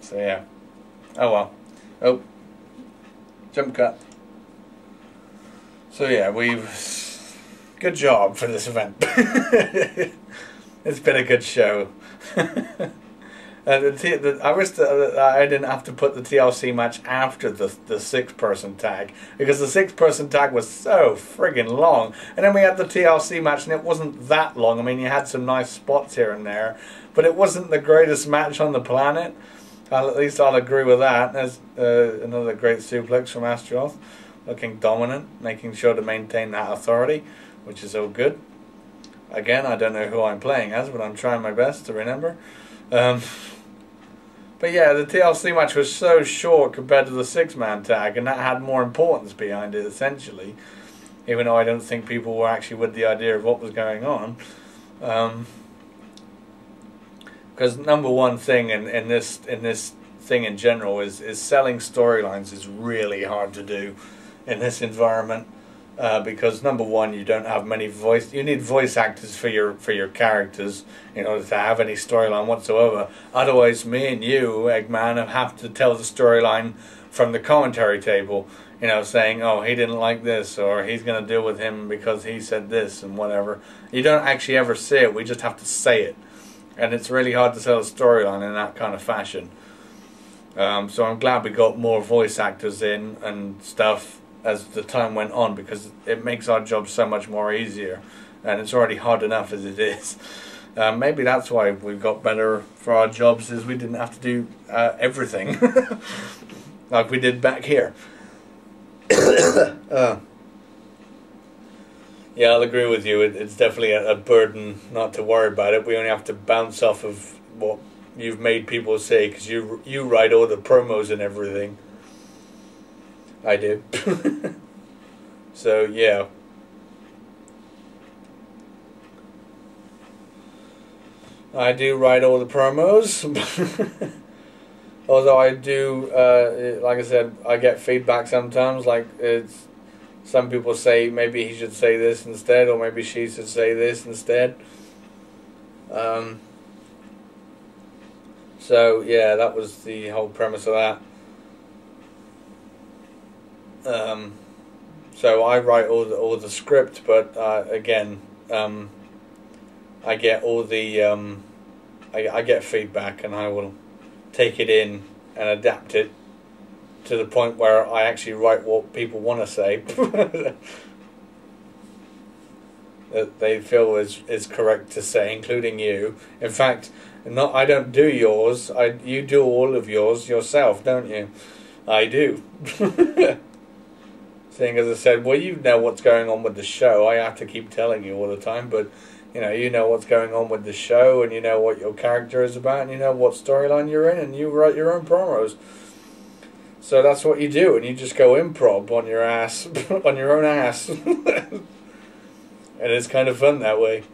So yeah. Oh well. Oh. Jump cut. So yeah, good job for this event. It's been a good show. I wish that I didn't have to put the TLC match after the 6-person tag, because the 6-person tag was so friggin' long, and then we had the TLC match and it wasn't that long. I mean, you had some nice spots here and there, but it wasn't the greatest match on the planet. At least I'll agree with that. There's another great suplex from Astaroth, looking dominant, making sure to maintain that authority, which is all good. Again, I don't know who I'm playing as, but I'm trying my best to remember. But yeah, the TLC match was so short compared to the 6-man tag, and that had more importance behind it, essentially. Even though I don't think people were actually with the idea of what was going on. Because number one thing in this thing in general is selling storylines is really hard to do in this environment. Because number one, you don't have many you need voice actors for your characters in order to have any storyline whatsoever. Otherwise, me and you, Eggman, have to tell the storyline from the commentary table. You know, saying, oh, he didn't like this, or he's going to deal with him because he said this, and whatever. You don't actually ever see it, we just have to say it. And it's really hard to tell a storyline in that kind of fashion. So I'm glad we got more voice actors in and stuff as the time went on, because it makes our job so much more easier, and it's already hard enough as it is. Maybe that's why we've got better for our jobs, is we didn't have to do everything like we did back here. Yeah, I'll agree with you. It's definitely a burden not to worry about it. We only have to bounce off of what you've made people say, because you write all the promos and everything. I do. So yeah. I do write all the promos. Although I do, like I said, I get feedback sometimes. Like some people say maybe he should say this instead, or maybe she should say this instead. So yeah, that was the whole premise of that. So I write all the script, but again, I get all the I get feedback, and I will take it in and adapt it to the point where I actually write what people want to say that they feel is correct to say, including you. In fact, I don't do yours. You do all of yours yourself, don't you? I do. Seeing as I said, well, you know what's going on with the show. I have to keep telling you all the time, but you know what's going on with the show, and you know what your character is about, and you know what storyline you're in, and you write your own promos. So that's what you do, and you just go improv on your ass, on your own ass. And it's kind of fun that way.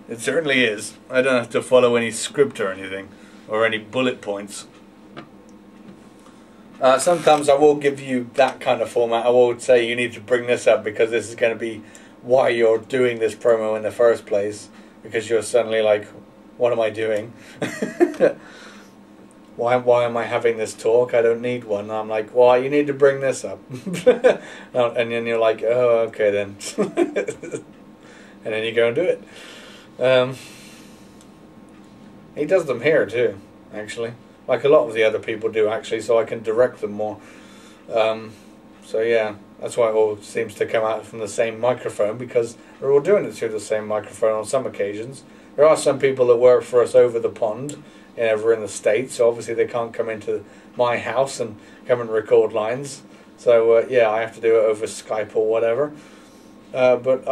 It certainly is. I don't have to follow any script or anything, or any bullet points. Sometimes I will give you that kind of format. I will say you need to bring this up because this is going to be why you're doing this promo in the first place, because you're suddenly like, what am I doing? Why am I having this talk? I don't need one. And I'm like, well, you need to bring this up. And then you're like, oh, okay then. And then you go and do it. He does them here too, actually. Like a lot of the other people do, actually, so I can direct them more. So yeah, that's why it all seems to come out from the same microphone, because we're all doing it through the same microphone on some occasions. There are some people that work for us over the pond, over in the States, so obviously they can't come into my house and come and record lines. So yeah, I have to do it over Skype or whatever. But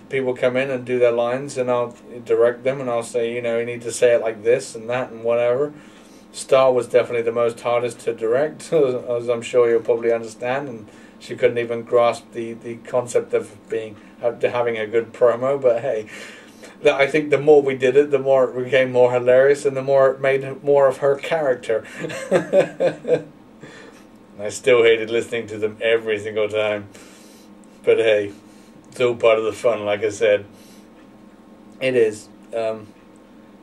people come in and do their lines, and I'll direct them, and I'll say, you need to say it like this and that and whatever. Star was definitely the most hardest to direct, as I'm sure you'll probably understand, and she couldn't even grasp the concept of having a good promo. But hey, I think the more we did it, the more it became more hilarious, and the more it made more of her character. I still hated listening to them every single time. But hey, it's all part of the fun, like I said. It is.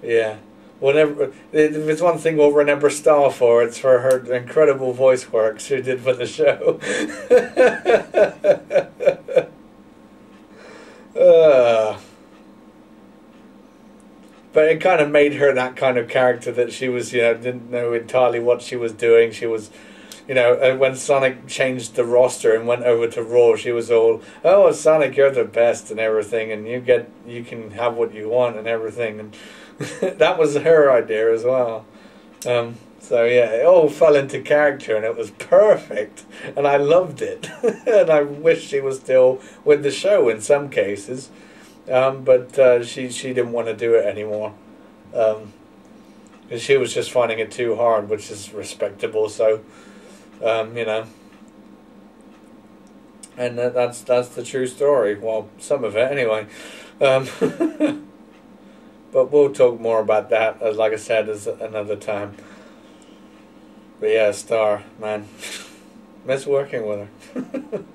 Yeah. Whatever. If it's one thing we'll remember Star for, it's for her incredible voice work she did for the show. But it kind of made her that kind of character that she was, didn't know entirely what she was doing. She was, when Sonic changed the roster and went over to Raw, she was all, oh, Sonic, you're the best and everything, and you can have what you want and everything. And that was her idea as well. So yeah, it all fell into character, and it was perfect, and I loved it. And I wish she was still with the show in some cases, but she didn't want to do it anymore, because she was just finding it too hard, which is respectable. So, and that's the true story. Well, some of it anyway. But we'll talk more about that, as like I said, as another time. But yeah, Star, man, miss working with her.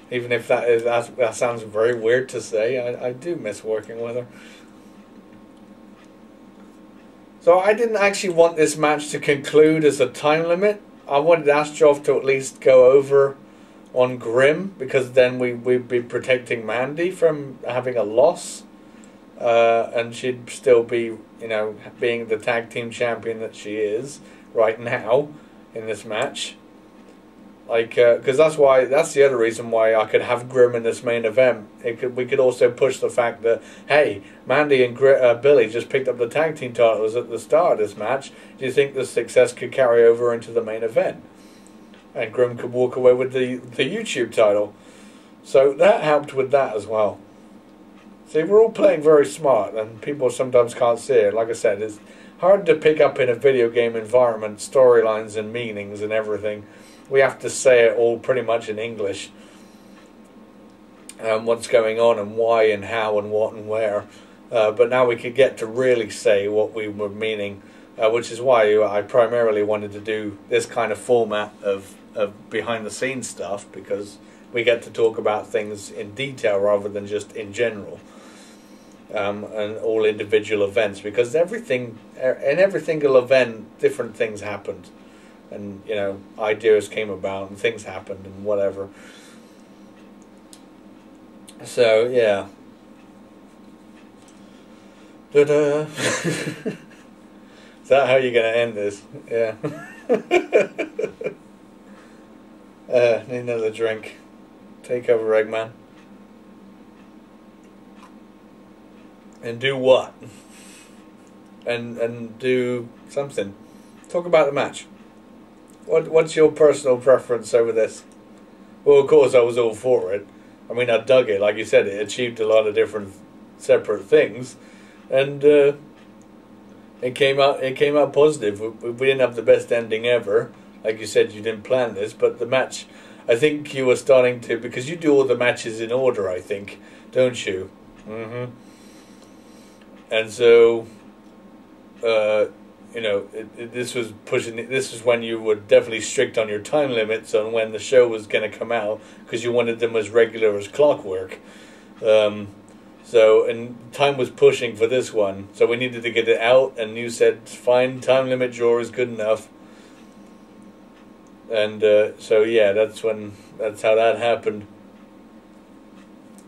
Even if that sounds very weird to say, I do miss working with her. So I didn't actually want this match to conclude as a time limit. I wanted Astaroth to at least go over on Grimm, because then we'd be protecting Mandy from having a loss, and she'd still be, being the tag team champion that she is right now in this match. Like, because that's the other reason why I could have Grimm in this main event. We could also push the fact that, hey, Mandy and Billy just picked up the tag team titles at the start of this match. Do you think the success could carry over into the main event? And Grimm could walk away with the YouTube title. So that helped with that as well. See, we're all playing very smart, and people sometimes can't see it. Like I said, hard to pick up in a video game environment, storylines and meanings and everything. We have to say it all pretty much in English. What's going on and why and how and what and where. But now we could get to really say what we were meaning, which is why I primarily wanted to do this kind of format of behind the scenes stuff, because we get to talk about things in detail rather than just in general. And all individual events, because in every single event different things happened, and you know, ideas came about and things happened and whatever. So yeah. Ta-da. Is that how you're gonna end this? Yeah. Need another drink. Take over, Eggman. And do what? And do something. Talk about the match. What's your personal preference over this? Well, of course, I was all for it. I mean, I dug it. Like you said, it achieved a lot of different separate things, and it came out positive. We didn't have the best ending ever. Like you said, you didn't plan this, but the match, I think you were starting to, because you do all the matches in order, I think, don't you? Mm-hmm. And so, you know, this was pushing. This was when you were definitely strict on your time limits on when the show was going to come out, because you wanted them as regular as clockwork. So, and time was pushing for this one, so we needed to get it out. And you said, "Fine, time limit drawer is good enough." And so, yeah, that's how that happened.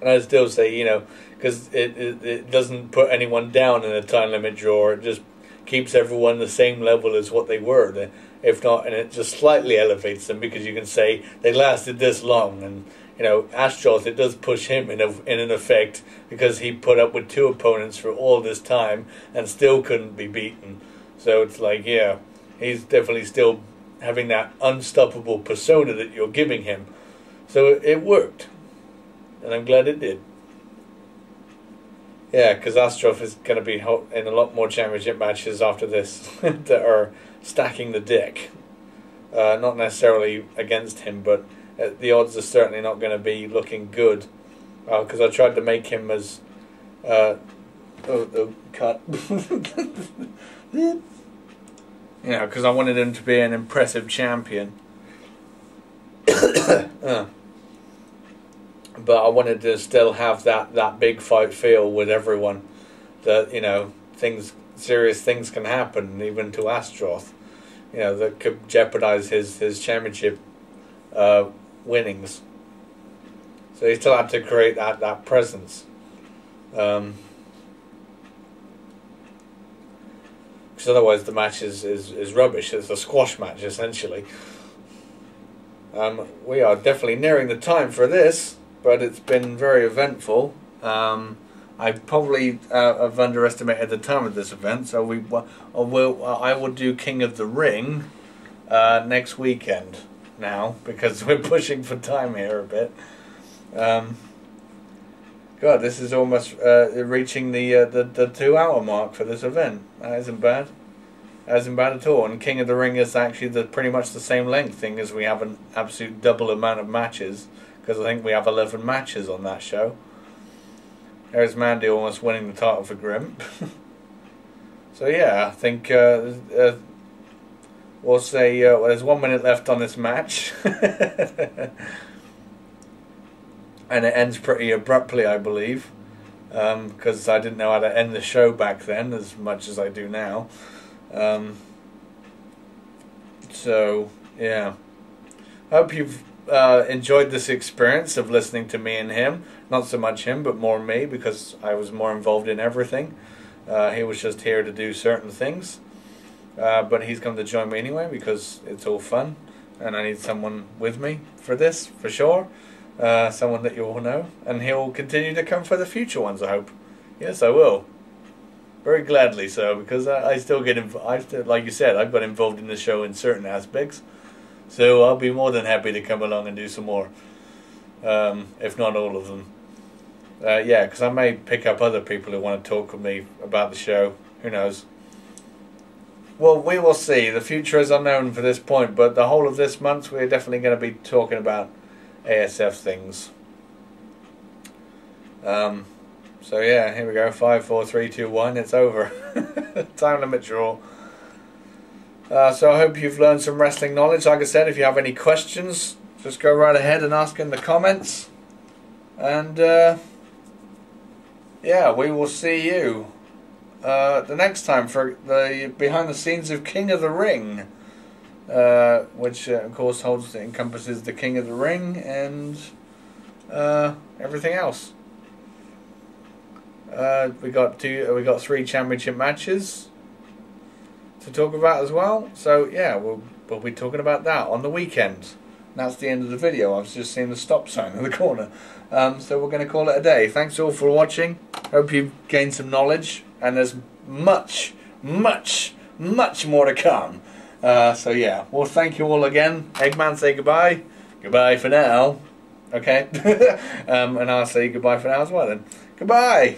And I still say, you know, because it doesn't put anyone down in a time limit drawer. It just keeps everyone the same level as what they were, if not, and it just slightly elevates them, because you can say they lasted this long. And you know, Astaroth, it does push him in an effect, because he put up with 2 opponents for all this time and still couldn't be beaten. So it's like, yeah, he's definitely still having that unstoppable persona that you're giving him. So it worked, and I'm glad it did. Yeah, because Astaroth is going to be in a lot more championship matches after this that are stacking the deck. Not necessarily against him, but the odds are certainly not going to be looking good. Because I tried to make him as... cut. You know, because I wanted him to be an impressive champion. But I wanted to still have that big fight feel with everyone. That, you know, serious things can happen, even to Astaroth. You know, that could jeopardize his championship winnings. So he still had to create that presence. Because otherwise the match is rubbish. It's a squash match, essentially. We are definitely nearing the time for this, but it's been very eventful. I probably have underestimated the time of this event, so I will do King of the Ring next weekend now, because we're pushing for time here a bit. God, this is almost reaching the 2-hour mark for this event. That isn't bad. That isn't bad at all. And King of the Ring is actually pretty much the same length thing, as we have an absolute double amount of matches, because I think we have 11 matches on that show. There's Mandy almost winning the title for Grimp. So yeah, I think we'll say there's 1 minute left on this match. And it ends pretty abruptly, I believe, because I didn't know how to end the show back then as much as I do now. So yeah, I hope you've enjoyed this experience of listening to me and him. Not so much him, but more me, because I was more involved in everything. He was just here to do certain things, but he's come to join me anyway, because it's all fun, and I need someone with me for this, for sure. Someone that you all know, and he'll continue to come for the future ones, I hope. Yes, I will. Very gladly so, because I still get involved. Like you said, I've got involved in the show in certain aspects, so I'll be more than happy to come along and do some more, if not all of them. Yeah, because I may pick up other people who want to talk with me about the show. Who knows? Well, we will see. The future is unknown for this point, but the whole of this month we're definitely going to be talking about ASF things. So yeah, here we go. 5, 4, 3, 2, 1. It's over. Time limit draw. So I hope you've learned some wrestling knowledge. Like I said, if you have any questions, just go right ahead and ask in the comments. And yeah, we will see you the next time for the behind the scenes of King of the Ring, which of course encompasses the King of the Ring and everything else. We got 3 championship matches to talk about as well. So yeah, we'll be talking about that on the weekend. And that's the end of the video. I've just seen the stop sign in the corner. So we're going to call it a day. Thanks all for watching. Hope you've gained some knowledge, and there's much more to come. So yeah, well, thank you all again. Eggman, say goodbye. Goodbye for now. Okay. And I'll say goodbye for now as well then. Goodbye.